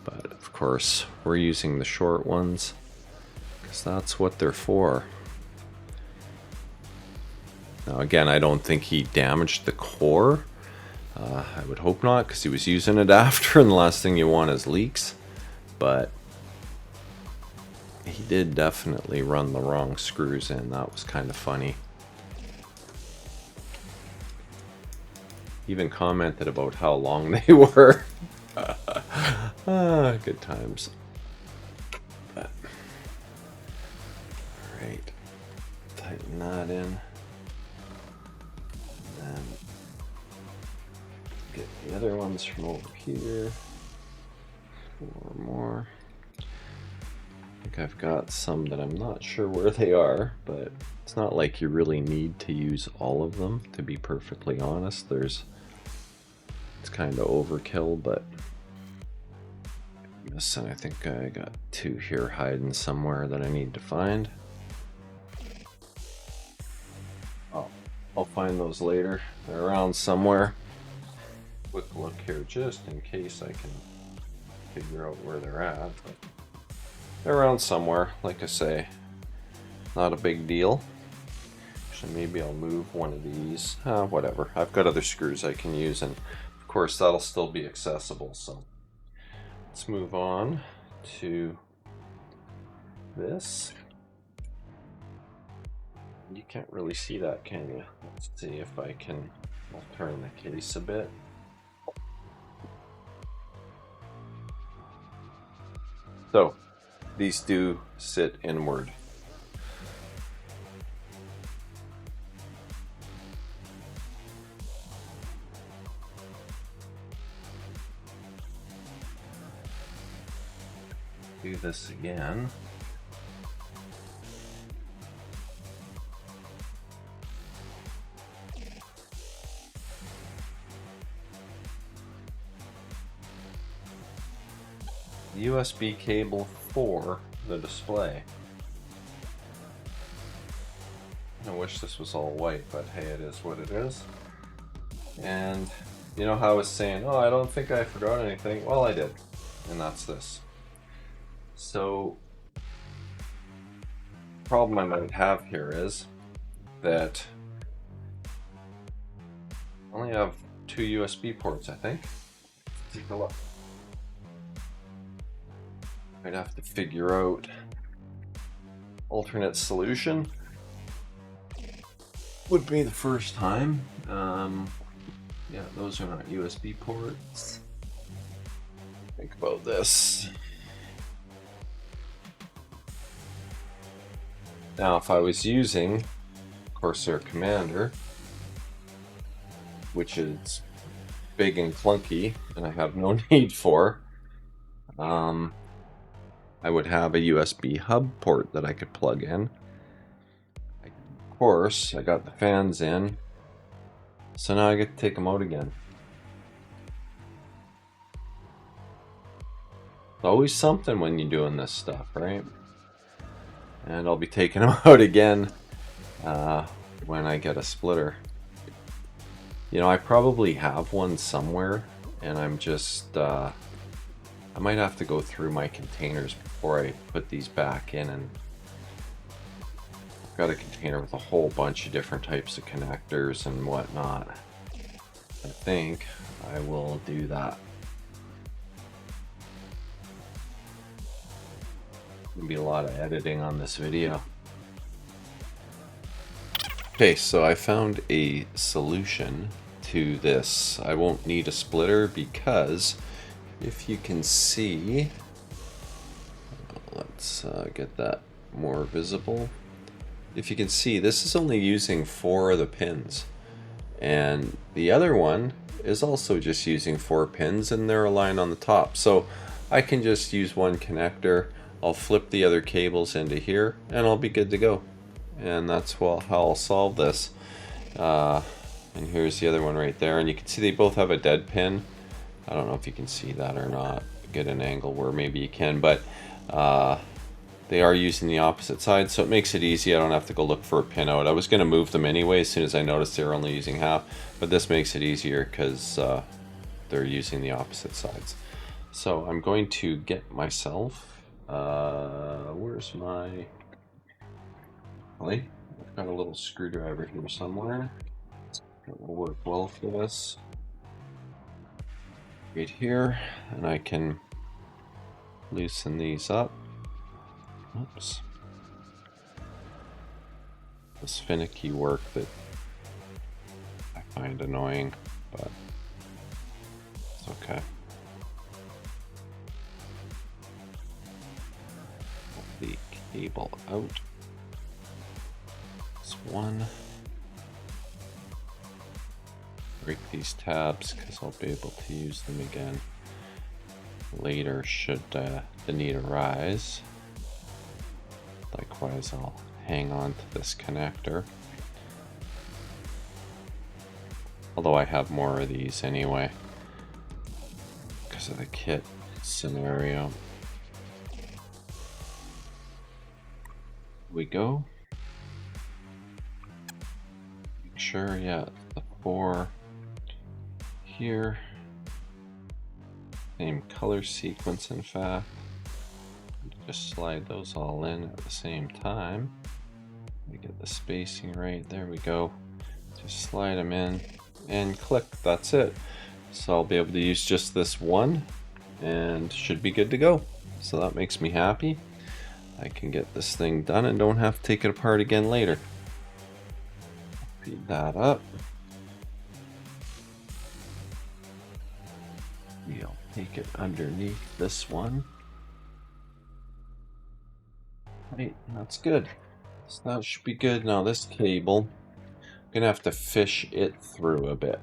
But of course, we're using the short ones because that's what they're for. Now again, I don't think he damaged the core. I would hope not, because he was using it after, and the last thing you want is leaks. But he did definitely run the wrong screws in. That was kind of funny. Even commented about how long they were. Good times. But, alright, tighten that in. And get the other ones from over here. 4 more. I think I've got some that I'm not sure where they are, but it's not like you really need to use all of them, to be perfectly honest. It's kind of overkill, but I'm missing, I think I got 2 here hiding somewhere that I need to find. find those later. They're around somewhere. Quick look here, just in case I can figure out where they're at. But they're around somewhere, like I say. Not a big deal. Actually, maybe I'll move one of these. Whatever. I've got other screws I can use, and of course that'll still be accessible. So let's move on to this. You can't really see that, can you? Let's see if I can. I'll turn the case a bit. So these do sit inward. Do this again. USB cable for the display. I wish this was all white, but hey, it is what it is. And you know how I was saying, oh, I don't think I forgot anything. Well, I did, and that's this. So, the problem I might have here is that I only have 2 USB ports, I think. Take a look. I'd have to figure out alternate solution. Would be the first time. Yeah, those are not USB ports. Think about this. Now, if I was using Corsair Commander, which is big and clunky, and I have no need for, I would have a USB hub port that I could plug in. Of course, I got the fans in, so now I get to take them out again. It's always something when you're doing this stuff, right? And I'll be taking them out again when I get a splitter. You know, I probably have one somewhere, and I'm just I might have to go through my containers before I put these back in, and I've got a container with a whole bunch of different types of connectors and whatnot. I think I will do that. Gonna be a lot of editing on this video. Okay, so I found a solution to this. I won't need a splitter because if you can see, let's get that more visible. If you can see, this is only using 4 of the pins, and the other one is also just using 4 pins, and they're aligned on the top. So I can just use one connector, I'll flip the other cables into here, and I'll be good to go. And that's how I'll solve this. And here's the other one right there, and you can see they both have a dead pin. I don't know if you can see that or not. Get an angle where maybe you can, but they are using the opposite side, so it makes it easy. I don't have to go look for a pin out. I was going to move them anyway as soon as I noticed they were only using half, but this makes it easier because they're using the opposite sides. So I'm going to get myself, where's my, I've got a little screwdriver here somewhere. It will work well for this. Right here, and I can loosen these up. Oops. This finicky work that I find annoying, but it's okay. Pull the cable out. This one. Break these tabs because I'll be able to use them again later should the need arise. Likewise, I'll hang on to this connector, although I have more of these anyway because of the kit scenario. We go. sure. Yeah, the 4 here. Same color sequence, in fact. Just slide those all in at the same time. We get the spacing right. There we go. Just slide them in and click. That's it. So I'll be able to use just this one and should be good to go. So that makes me happy. I can get this thing done and don't have to take it apart again later. Feed that up. We'll take it underneath this one. Right, that's good. So that should be good. Now this cable, I'm gonna have to fish it through a bit.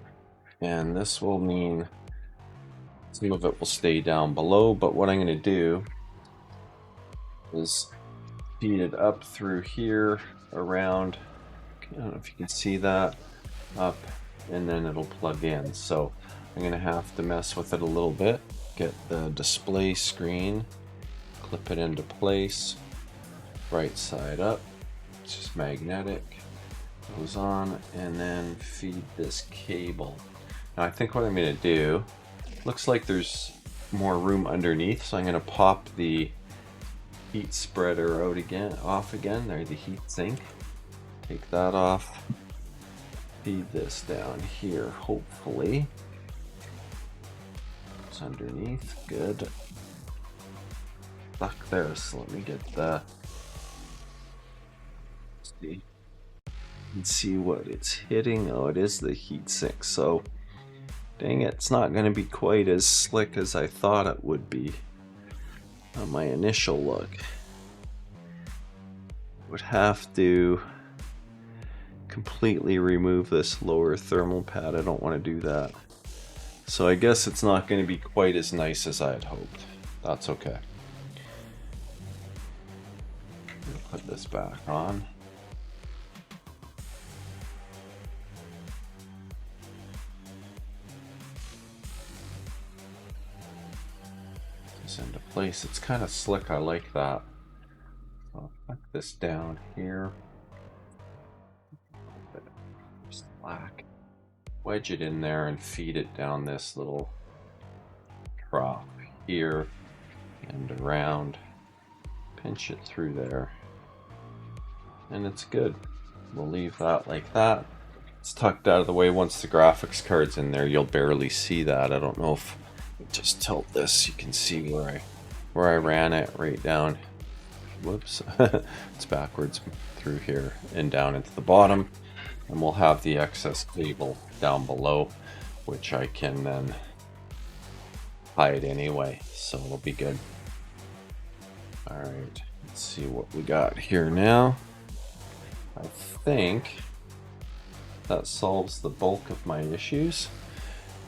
And this will mean some of it will stay down below, but what I'm gonna do is feed it up through here, around, I don't know if you can see that, up, and then it'll plug in. So I'm gonna have to mess with it a little bit, get the display screen, clip it into place, right side up, it's just magnetic, goes on, and then feed this cable. Now I think what I'm gonna do, looks like there's more room underneath, so I'm gonna pop the heat spreader out again, off again, there, the heat sink. Take that off, feed this down here, hopefully. It's underneath, good. Stuck there, so let me get the, see, and see what it's hitting. Oh, it is the heat sink, so dang it, it's not going to be quite as slick as I thought it would be on my initial look. Would have to completely remove this lower thermal pad. I don't want to do that. So I guess it's not going to be quite as nice as I had hoped. That's okay. Put this back on. This into place. It's kind of slick. I like that. So I'll put this down here. Just black. Wedge it in there and feed it down this little trough here and around. Pinch it through there. And it's good. We'll leave that like that. It's tucked out of the way. Once the graphics card's in there, you'll barely see that. I don't know if just tilt this, you can see where I ran it right down. Whoops. It's backwards through here and down into the bottom. And we'll have the excess cable down below, which I can then hide anyway, so it'll be good. Alright, let's see what we got here now. I think that solves the bulk of my issues,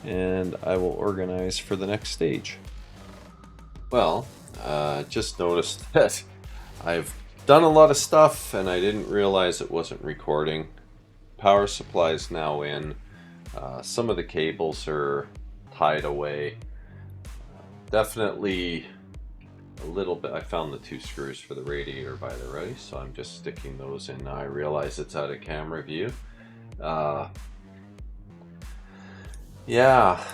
and I will organize for the next stage. Well, just noticed that I've done a lot of stuff and I didn't realize it wasn't recording. Power supply is now in. Some of the cables are tied away. Definitely a little bit. I found the 2 screws for the radiator by the way, so I'm just sticking those in now. I realize it's out of camera view. Yeah,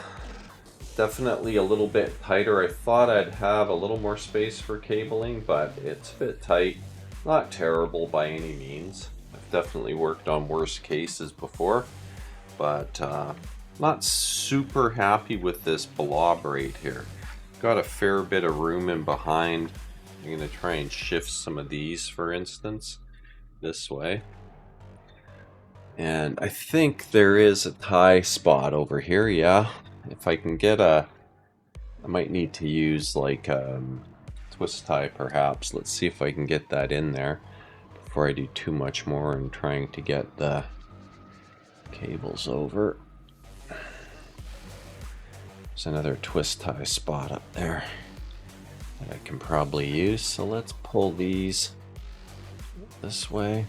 definitely a little bit tighter. I thought I'd have a little more space for cabling, but it's a bit tight. Not terrible by any means. I've definitely worked on worse cases before, but not super happy with this blob right here. Got a fair bit of room in behind. I'm gonna try and shift some of these, for instance, this way. And I think there is a tie spot over here, yeah. If I can get I might need to use like a twist tie perhaps. Let's see if I can get that in there before I do too much more in trying to get the cables over. There's another twist tie spot up there that I can probably use. So let's pull these this way.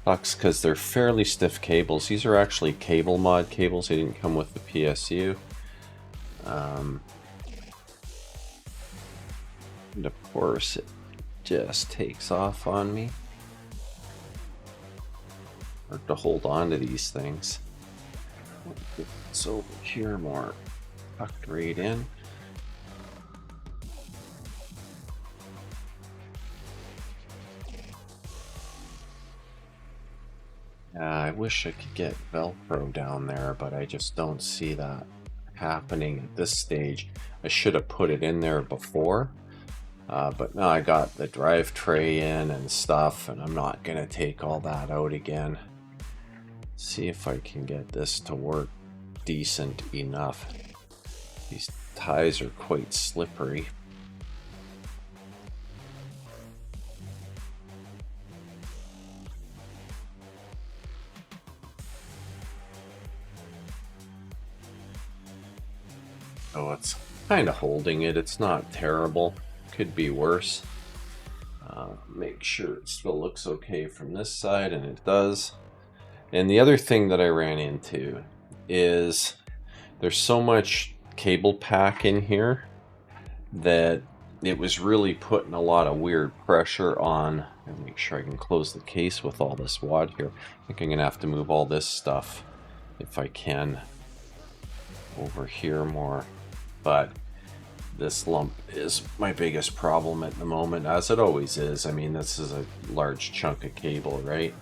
Sucks because they're fairly stiff cables. These are actually cable mod cables. They didn't come with the PSU. And of course it just takes off on me. Hard to hold on to these things. Get this over here more tucked right in. I wish I could get Velcro down there, but I just don't see that happening at this stage. I should have put it in there before, but now I got the drive tray in and stuff, and I'm not going to take all that out again. See if I can get this to work decent enough. These ties are quite slippery. Oh, it's kind of holding it. It's not terrible. Could be worse. Make sure it still looks okay from this side, and it does. And the other thing that I ran into is there's so much cable pack in here that it was really putting a lot of weird pressure on. And make sure I can close the case with all this wad here. I think I'm gonna have to move all this stuff if I can over here more. But this lump is my biggest problem at the moment, as it always is. I mean, this is a large chunk of cable, right?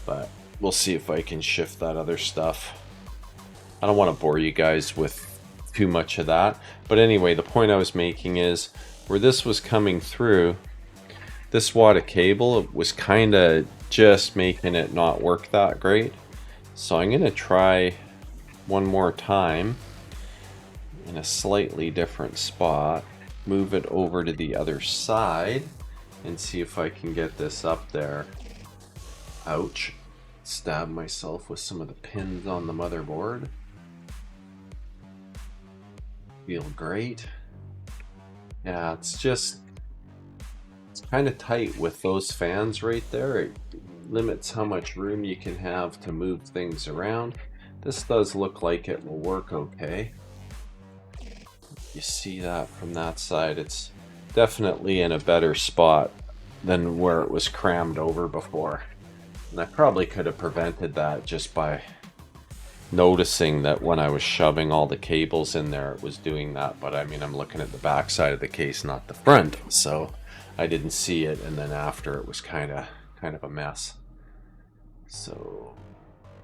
But we'll see if I can shift that other stuff. I don't want to bore you guys with too much of that. But anyway, the point I was making is where this was coming through, this wad of cable was kind of just making it not work that great. So I'm going to try one more time in a slightly different spot, move it over to the other side, and see if I can get this up there. Ouch. Stab myself with some of the pins on the motherboard. Feel great. Yeah, it's kind of tight with those fans right there. It limits how much room you can have to move things around. This does look like it will work okay. You see that from that side. It's definitely in a better spot than where it was crammed over before. And I probably could have prevented that just by noticing that when I was shoving all the cables in there, it was doing that. But I mean, I'm looking at the back side of the case, not the front. So I didn't see it. And then after, it was kind of a mess. So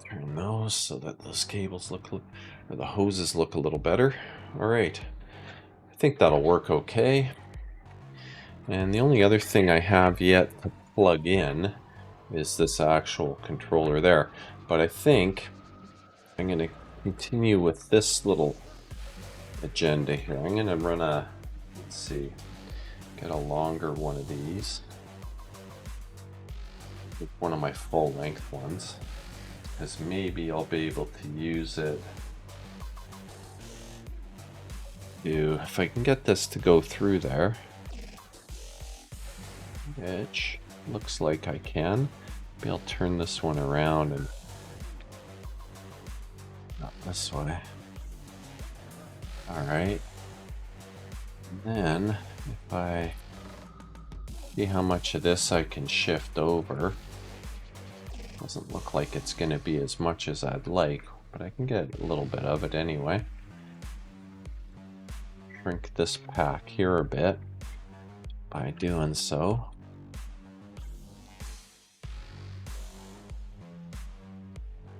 turn those so that those cables look, or the hoses look a little better. All right. I think that'll work okay. And the only other thing I have yet to plug in is this actual controller there. But I think I'm going to continue with this little agenda here. I'm going to run a, let's see, get a longer one of these. One of my full length ones, because maybe I'll be able to use it to, if I can get this to go through there, which looks like I can. Maybe I'll turn this one around and not this way. All right. And then if I see how much of this I can shift over, doesn't look like it's going to be as much as I'd like, but I can get a little bit of it anyway. Shrink this pack here a bit by doing so.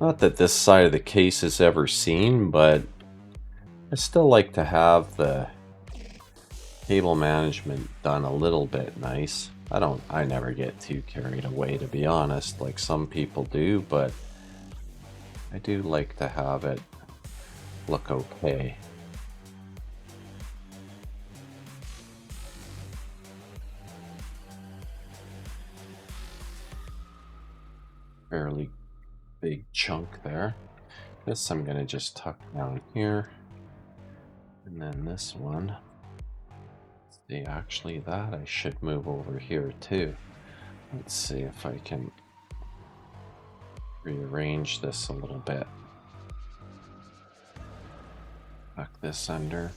Not that this side of the case is ever seen, but I still like to have the cable management done a little bit nice. I never get too carried away, to be honest, like some people do, but I do like to have it look okay. Fairly big chunk there. This I'm gonna just tuck down here. And then this one, see, actually that I should move over here too. Let's see if I can rearrange this a little bit. Tuck this under.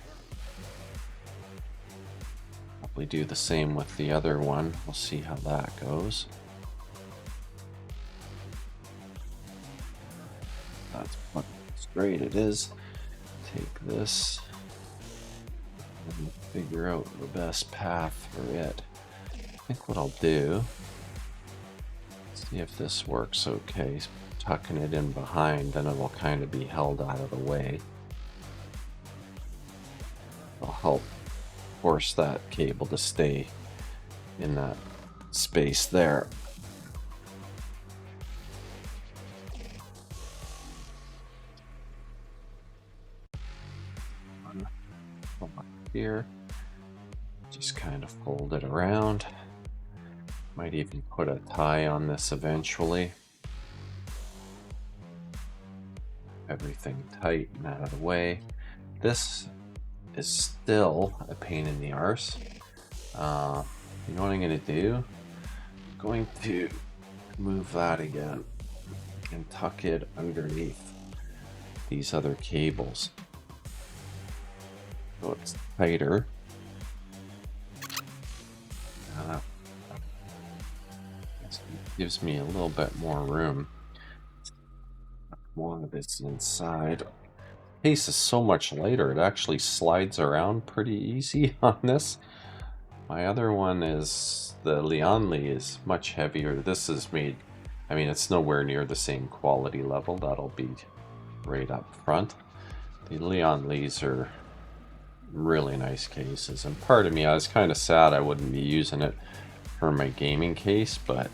Probably do the same with the other one. We'll see how that goes. great it is. Take this and figure out the best path for it. I think what I'll do, see if this works okay. Tucking it in behind, then it will kind of be held out of the way. It'll help force that cable to stay in that space there. Here, just kind of fold it around. Might even put a tie on this eventually. Everything tight and out of the way. This is still a pain in the arse. You know what I'm going to do? I'm going to move that again and tuck it underneath these other cables so it's tighter. Gives me a little bit more room. More of this inside. Case is so much lighter, it actually slides around pretty easy on this. My other one is the Lianli is much heavier. This is made, I mean, it's nowhere near the same quality level. That'll be right up front. The Lianlis are really nice cases, and part of me, I was kind of sad I wouldn't be using it for my gaming case, but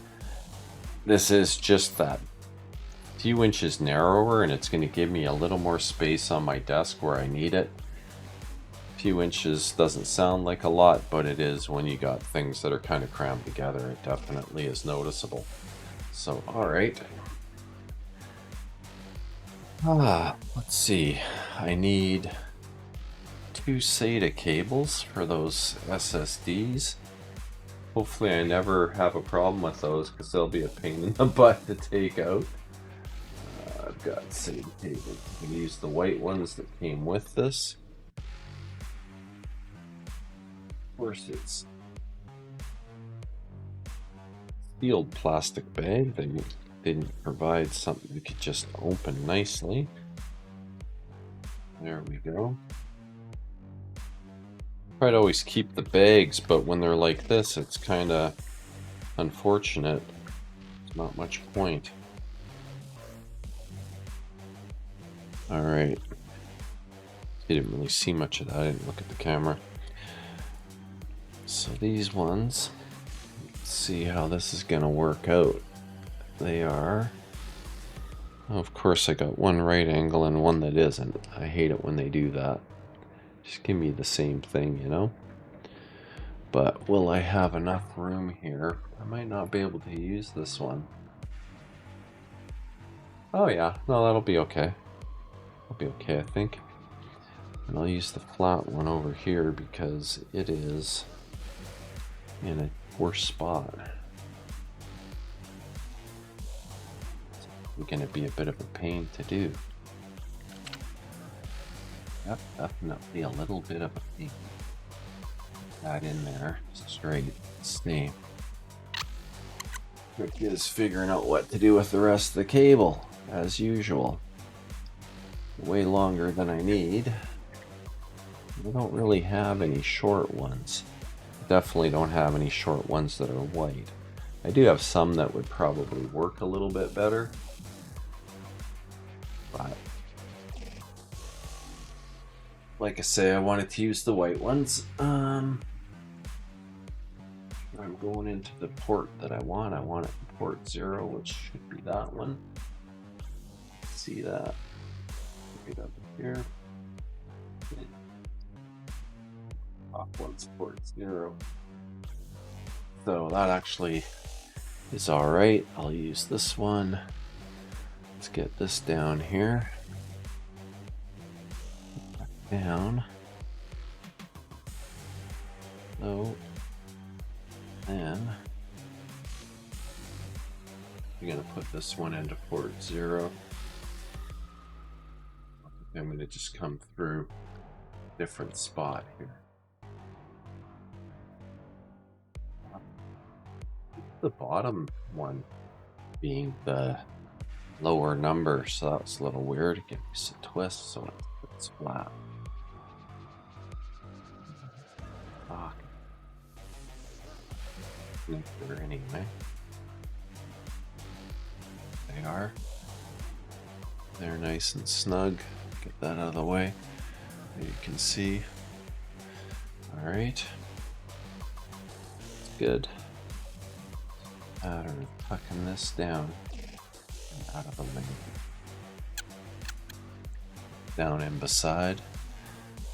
this is just that few inches narrower, and it's going to give me a little more space on my desk where I need it. A few inches doesn't sound like a lot, but it is when you got things that are kind of crammed together. It definitely is noticeable. So, alright. Let's see. I need 2 SATA cables for those SSDs. Hopefully I never have a problem with those, because they'll be a pain in the butt to take out. I've got SATA cables. I'm going to use the white ones that came with this. Of course, it's sealed plastic bag. They didn't provide something you could just open nicely. There we go. Try to always keep the bags, but when they're like this, it's kind of unfortunate. There's not much point. Alright. You didn't really see much of that. I didn't look at the camera. So these ones, let's see how this is going to work out. They are... Oh, of course I got one right angle and one that isn't. I hate it when they do that. Just give me the same thing, you know? But will I have enough room here? I might not be able to use this one. Oh yeah, no, that'll be okay. That'll be okay, I think. And I'll use the flat one over here because it is in a worse spot. It's going to be a bit of a pain to do. Yep, definitely a little bit of a pain. That in there, straight, stay. Trick is figuring out what to do with the rest of the cable, as usual. Way longer than I need. I don't really have any short ones. Definitely don't have any short ones that are white. I do have some that would probably work a little bit better. But like I say, I wanted to use the white ones. I'm going into the port that I want. I want it in port 0, which should be that one. See that? Right up here. Top one's port 0. So that actually is alright. I'll use this one. Let's get this down here. Down. So then we're going to put this one into port 0. I'm going to just come through a different spot here. The bottom one being the lower number, so that was a little weird. Give me some twist so it's flat. Fuck. There anyway. They are. They're nice and snug. Get that out of the way. You can see. All right. Good. Matter of tucking this down and out of the way. Down in beside.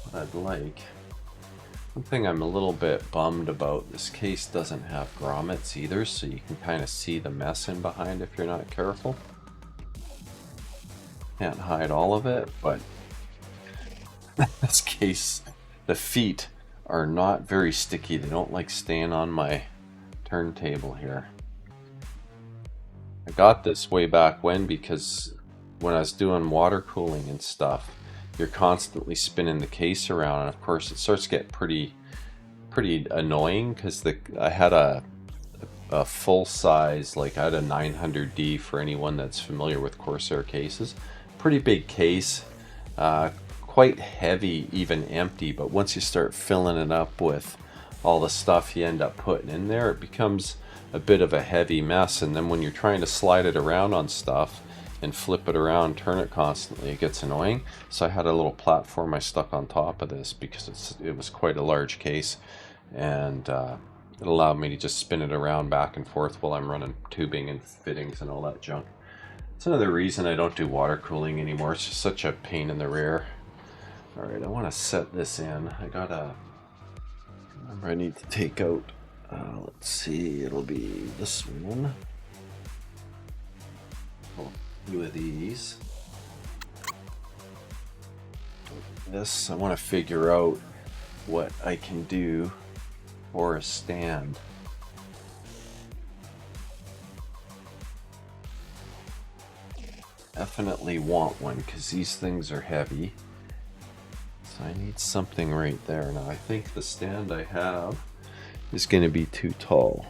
What I'd like. One thing I'm a little bit bummed about, this case doesn't have grommets either, so you can kind of see the mess in behind if you're not careful. Can't hide all of it, but this case, the feet are not very sticky. They don't like staying on my turntable here. I got this way back when, because when I was doing water cooling and stuff, you're constantly spinning the case around, and of course it starts to get pretty annoying, because I had a full size, like I had a 900D for anyone that's familiar with Corsair cases. Pretty big case, quite heavy even empty, but once you start filling it up with all the stuff you end up putting in there, it becomes a bit of a heavy mess. And then when you're trying to slide it around on stuff and flip it around, turn it constantly, it gets annoying. So I had a little platform I stuck on top of this because it was quite a large case, and it allowed me to just spin it around back and forth while I'm running tubing and fittings and all that junk. It's another reason I don't do water cooling anymore. It's just such a pain in the rear. All right, I want to set this in. Remember, I need to take out, let's see, it'll be this one. Oh, a few of these. This, I want to figure out what I can do for a stand. Definitely want one, because these things are heavy. So I need something right there. Now I think the stand I have is going to be too tall.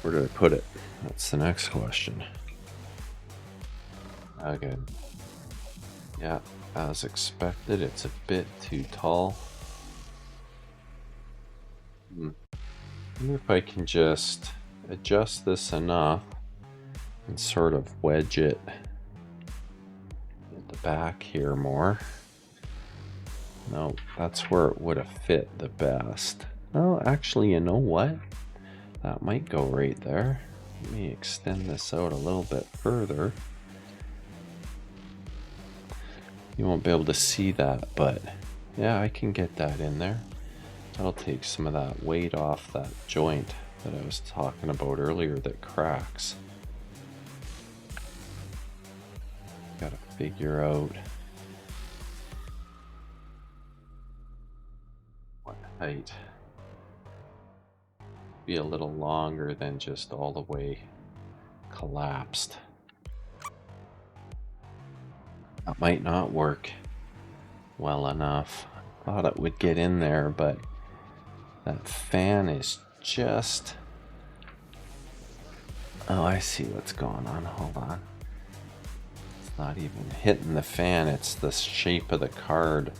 Where did I put it? That's the next question. Okay. Yeah, as expected, it's a bit too tall. I wonder if I can just adjust this enough and sort of wedge it at the back here more. No, that's where it would have fit the best. Oh, actually, you know what? That might go right there. Let me extend this out a little bit further. You won't be able to see that, but yeah, I can get that in there. That'll take some of that weight off that joint that I was talking about earlier that cracks. Gotta figure out what height. Be a little longer than just all the way collapsed. That might not work well enough. Thought it would get in there, but that fan is just... Oh, I see what's going on. Hold on. It's not even hitting the fan. It's the shape of the card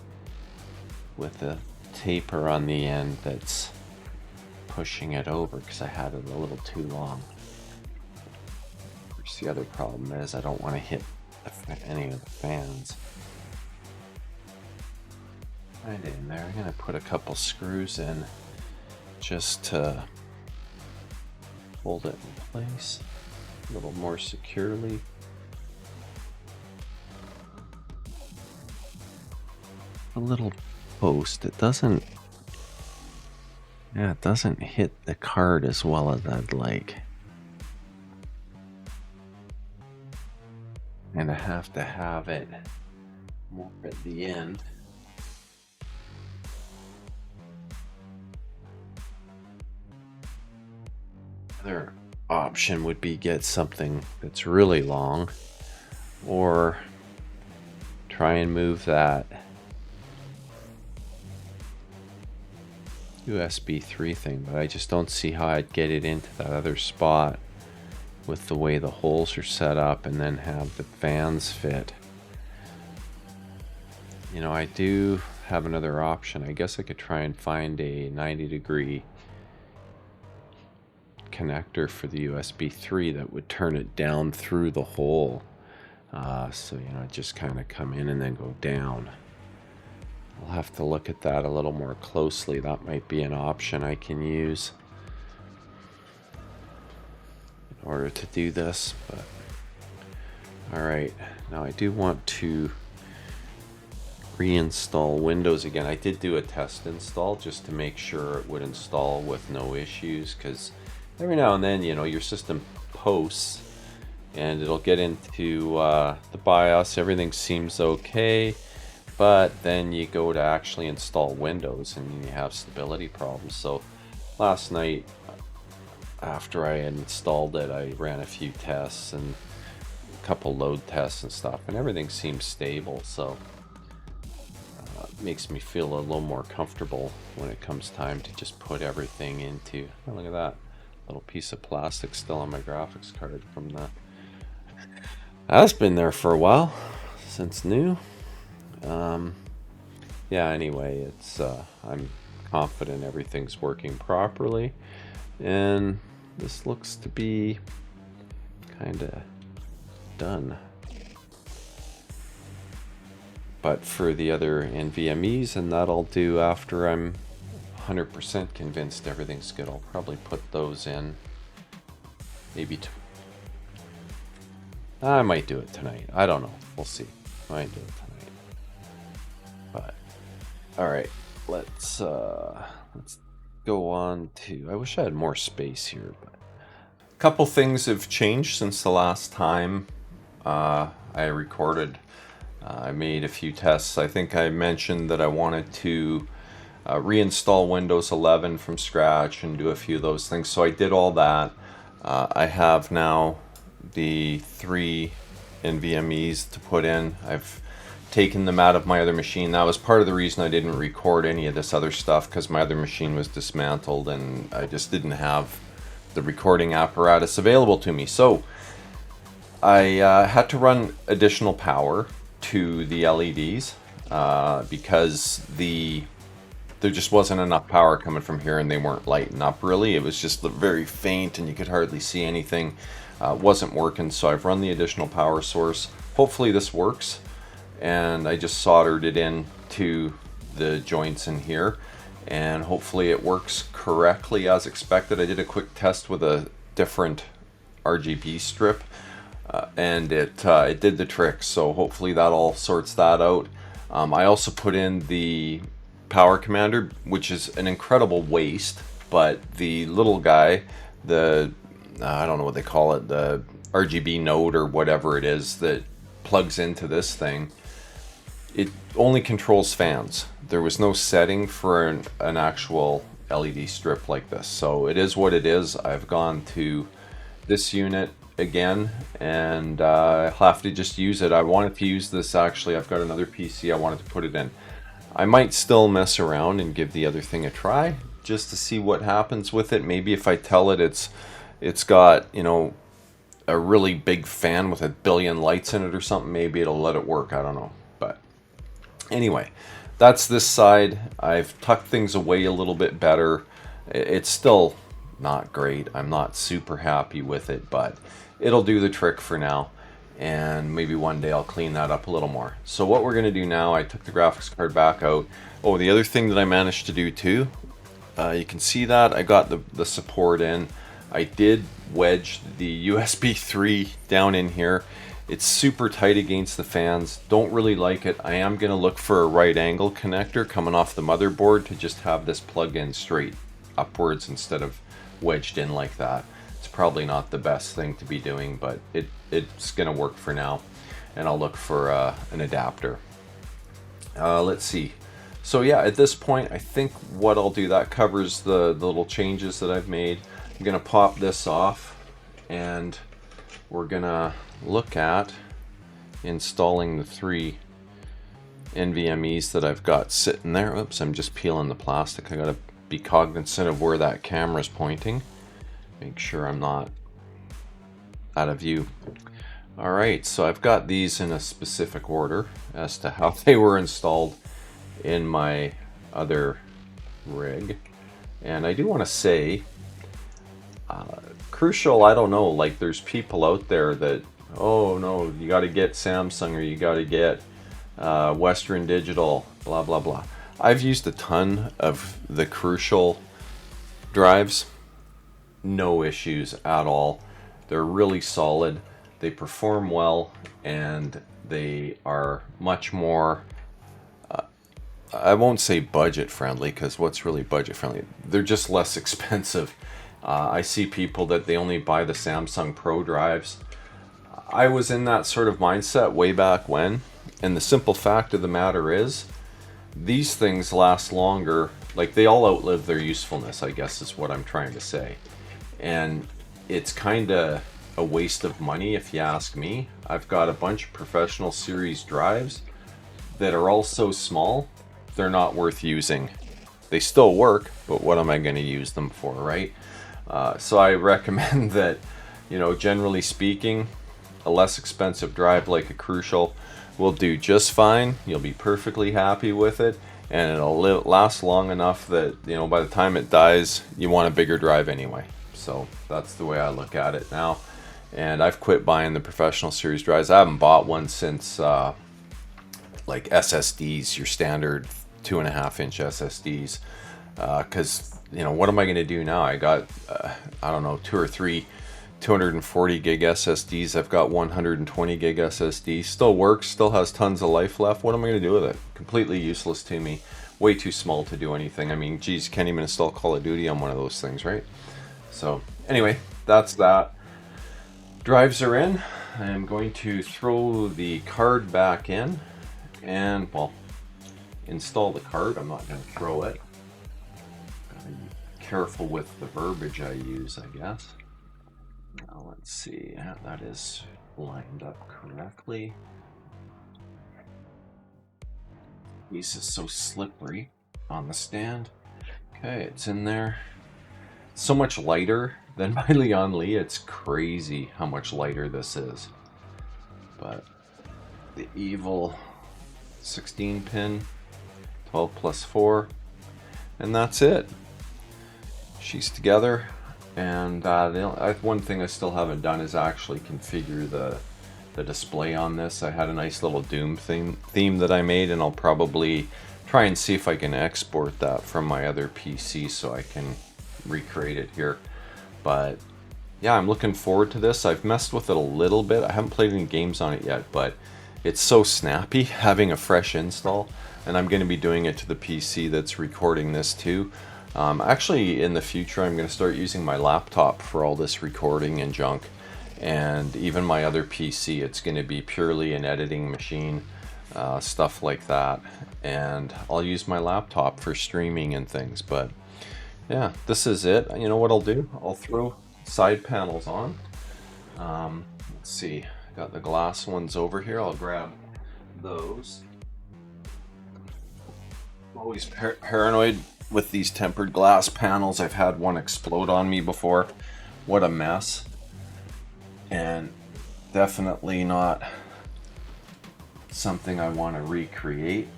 with the taper on the end that's pushing it over, because I had it a little too long. Which the other problem is I don't want to hit any of the fans. Right in there. I'm going to put a couple screws in just to hold it in place a little more securely. A little post. It doesn't hit the card as well as I'd like. And I have to have it more at the end. Another option would be get something that's really long, or try and move that USB 3 thing, but I just don't see how I'd get it into that other spot with the way the holes are set up and then have the fans fit. You know, I do have another option. I guess I could try and find a 90-degree connector for the USB 3 that would turn it down through the hole. So, you know, just kind of come in and then go down. I'll have to look at that a little more closely. That might be an option I can use in order to do this. But all right, now I do want to reinstall Windows again. I did do a test install just to make sure it would install with no issues, because every now and then, you know, your system posts and it'll get into the BIOS, everything seems okay, but then you go to actually install Windows and you have stability problems. So last night, after I had installed it, I ran a few tests and a couple load tests and stuff, and everything seems stable. So it makes me feel a little more comfortable when it comes time to just put everything into. Oh, look at that little piece of plastic still on my graphics card from the. That's been there for a while, since new. Yeah, anyway, it's I'm confident everything's working properly, and this looks to be kind of done. But for the other NVMEs, and that I'll do after I'm 100% convinced everything's good. I'll probably put those in maybe I might do it tonight. I don't know. We'll see. I might do it tonight. But all right, let's go on to. I wish I had more space here, but a couple things have changed since the last time I recorded. I made a few tests. I think I mentioned that I wanted to reinstall Windows 11 from scratch and do a few of those things. So I did all that. I have now the 3 NVMEs to put in. I've taken them out of my other machine. That was part of the reason I didn't record any of this other stuff, because my other machine was dismantled and I just didn't have the recording apparatus available to me. So I had to run additional power to the LEDs because there just wasn't enough power coming from here and they weren't lighting up really. It was just very faint and you could hardly see anything. Wasn't working, so I've run the additional power source. Hopefully this works, and I just soldered it in to the joints in here, and hopefully it works correctly as expected. I did a quick test with a different RGB strip, and it did the trick, so hopefully that all sorts that out. I also put in the power commander, which is an incredible waste, but the little guy, the I don't know what they call it, the RGB node or whatever it is that plugs into this thing, it only controls fans. There was no setting for an actual LED strip like this, so it is what it is. I've gone to this unit again, and I'll have to just use it. I wanted to use this, actually. I've got another PC I wanted to put it in. I might still mess around and give the other thing a try just to see what happens with it. Maybe if I tell it it's got, you know, a really big fan with a billion lights in it or something, maybe it'll let it work. I don't know. But anyway, that's this side. I've tucked things away a little bit better. It's still not great. I'm not super happy with it, but it'll do the trick for now. And maybe one day I'll clean that up a little more. So what we're going to do now, I took the graphics card back out. Oh, the other thing that I managed to do too, you can see that I got the support in. I did wedge the USB 3 down in here. It's super tight against the fans. Don't really like it. I am going to look for a right angle connector coming off the motherboard to just have this plug in straight upwards instead of wedged in like that. It's probably not the best thing to be doing, but it's going to work for now. And I'll look for an adapter. Let's see. So yeah, at this point, I think what I'll do, that covers the little changes that I've made. I'm going to pop this off, and we're going to look at installing the 3 NVMEs that I've got sitting there. Oops, I'm just peeling the plastic. I got to be cognizant of where that camera's pointing. Make sure I'm not out of view. All right, so I've got these in a specific order as to how they were installed in my other rig. And I do want to say, Crucial, I don't know, like there's people out there that, oh no, you got to get Samsung or you got to get Western Digital, blah, blah, blah. I've used a ton of the Crucial drives, no issues at all. They're really solid, they perform well, and they are much more, I won't say budget friendly, because what's really budget friendly? They're just less expensive. I see people that they only buy the Samsung Pro drives. I was in that sort of mindset way back when, and the simple fact of the matter is, these things last longer, like they all outlive their usefulness, I guess is what I'm trying to say. And it's kind of a waste of money if you ask me. I've got a bunch of professional series drives that are all so small, they're not worth using. They still work, but what am I going to use them for, right? So I recommend that, you know, generally speaking, a less expensive drive like a Crucial will do just fine. You'll be perfectly happy with it, and it'll last long enough that, you know, by the time it dies, you want a bigger drive anyway. So that's the way I look at it now. And I've quit buying the professional series drives. I haven't bought one since like SSDs, your standard 2.5-inch SSDs, because you know, what am I going to do now? I got I don't know, 2 or 3 240 gig SSDs. I've got 120 gig SSD. Still works, still has tons of life left. What am I going to do with it? Completely useless to me. Way too small to do anything. I mean, geez, can't even install Call of Duty on one of those things, right? So anyway, that's that. Drives are in. I'm going to throw the card back in and, well, install the card. I'm not going to throw it. Gotta be careful with the verbiage I use, I guess. Now let's see, that is lined up correctly. Piece is so slippery on the stand. Okay, it's in there. So much lighter than my Lian Li. It's crazy how much lighter this is. But the evil 16 pin, 12 plus 4, and that's it. She's together. And one thing I still haven't done is actually configure the display on this. I had a nice little Doom theme that I made, and I'll probably try and see if I can export that from my other PC so I can recreate it here. But yeah, I'm looking forward to this. I've messed with it a little bit. I haven't played any games on it yet, but it's so snappy having a fresh install, and I'm going to be doing it to the PC that's recording this too. Actually, in the future, I'm going to start using my laptop for all this recording and junk, and even my other PC. It's going to be purely an editing machine, stuff like that, and I'll use my laptop for streaming and things. But yeah, this is it. You know what I'll do? I'll throw side panels on. Let's see, got the glass ones over here. I'll grab those. Always paranoid with these tempered glass panels. I've had one explode on me before. What a mess. And definitely not something I want to recreate.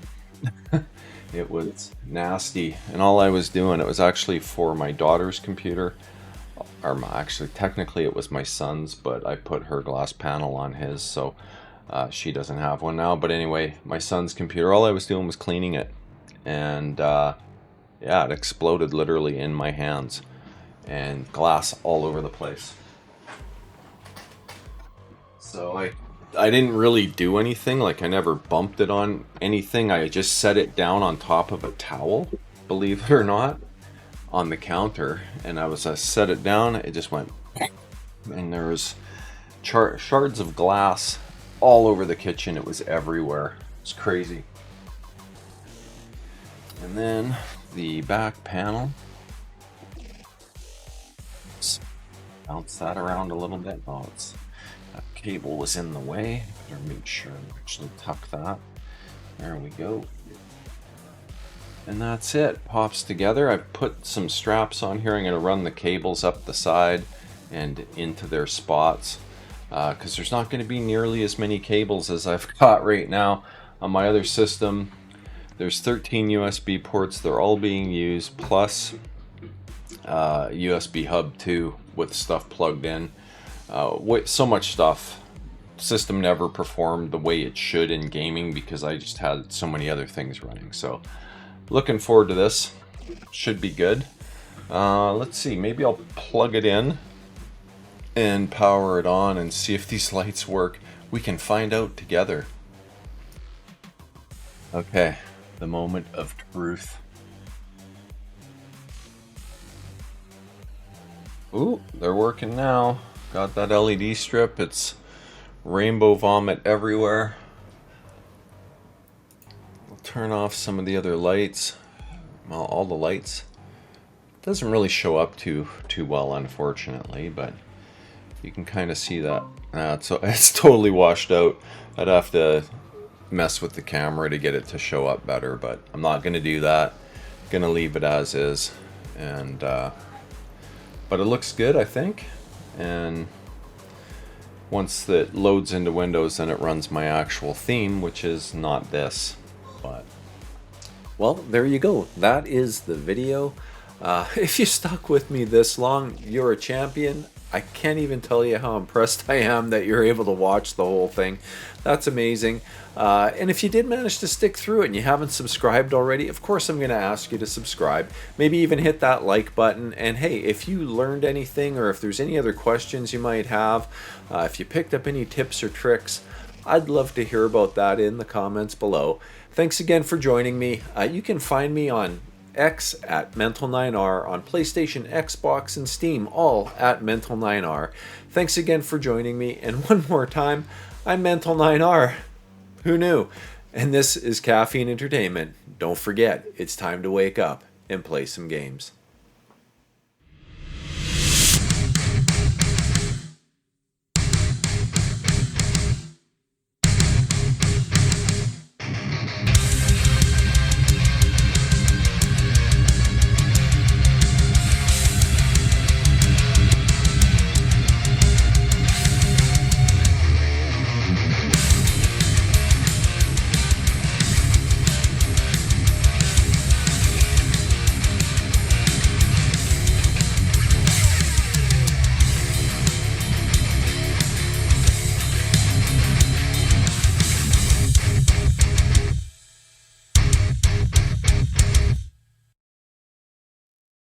It was nasty, and all I was doing, it was actually for my daughter's computer, or actually technically it was my son's, but I put her glass panel on his, so she doesn't have one now. But anyway, my son's computer, all I was doing was cleaning it, and yeah, it exploded literally in my hands, and glass all over the place. So I didn't really do anything, like I never bumped it on anything. I just set it down on top of a towel, believe it or not, on the counter, and I set it down, it just went, and there was shards of glass all over the kitchen. It was everywhere. It's crazy. And then the back panel, bounce that around a little bit. Oh, that cable was in the way. Better make sure I actually tuck that. There we go. And that's it. Pops together. I've put some straps on here. I'm going to run the cables up the side and into their spots. because there's not going to be nearly as many cables as I've got right now on my other system. There's 13 USB ports, they're all being used, plus USB hub 2 with stuff plugged in. So much stuff. System never performed the way it should in gaming because I just had so many other things running. So looking forward to this. Should be good. Let's see, maybe I'll plug it in and power it on and see if these lights work. We can find out together. Okay, the moment of truth. Ooh, they're working now. Got that LED strip. It's rainbow vomit everywhere. We'll turn off some of the other lights. Well, all the lights. Doesn't really show up too well, unfortunately, but you can kind of see that. It's totally washed out. I'd have to mess with the camera to get it to show up better, but I'm not going to do that. Going to leave it as is, and but it looks good, I think. And once it loads into Windows, then it runs my actual theme, which is not this. But well, there you go. That is the video. If you stuck with me this long, you're a champion. I can't even tell you how impressed I am that you're able to watch the whole thing. That's amazing. And if you did manage to stick through it and you haven't subscribed already, of course I'm going to ask you to subscribe. Maybe even hit that like button. And hey, if you learned anything or if there's any other questions you might have, if you picked up any tips or tricks, I'd love to hear about that in the comments below. Thanks again for joining me. You can find me on X at Mental9R, on PlayStation, Xbox, and Steam, all at Mental9R. Thanks again for joining me, and one more time, I'm Mental9R. Who knew? And this is Caffeine Entertainment. Don't forget, it's time to wake up and play some games.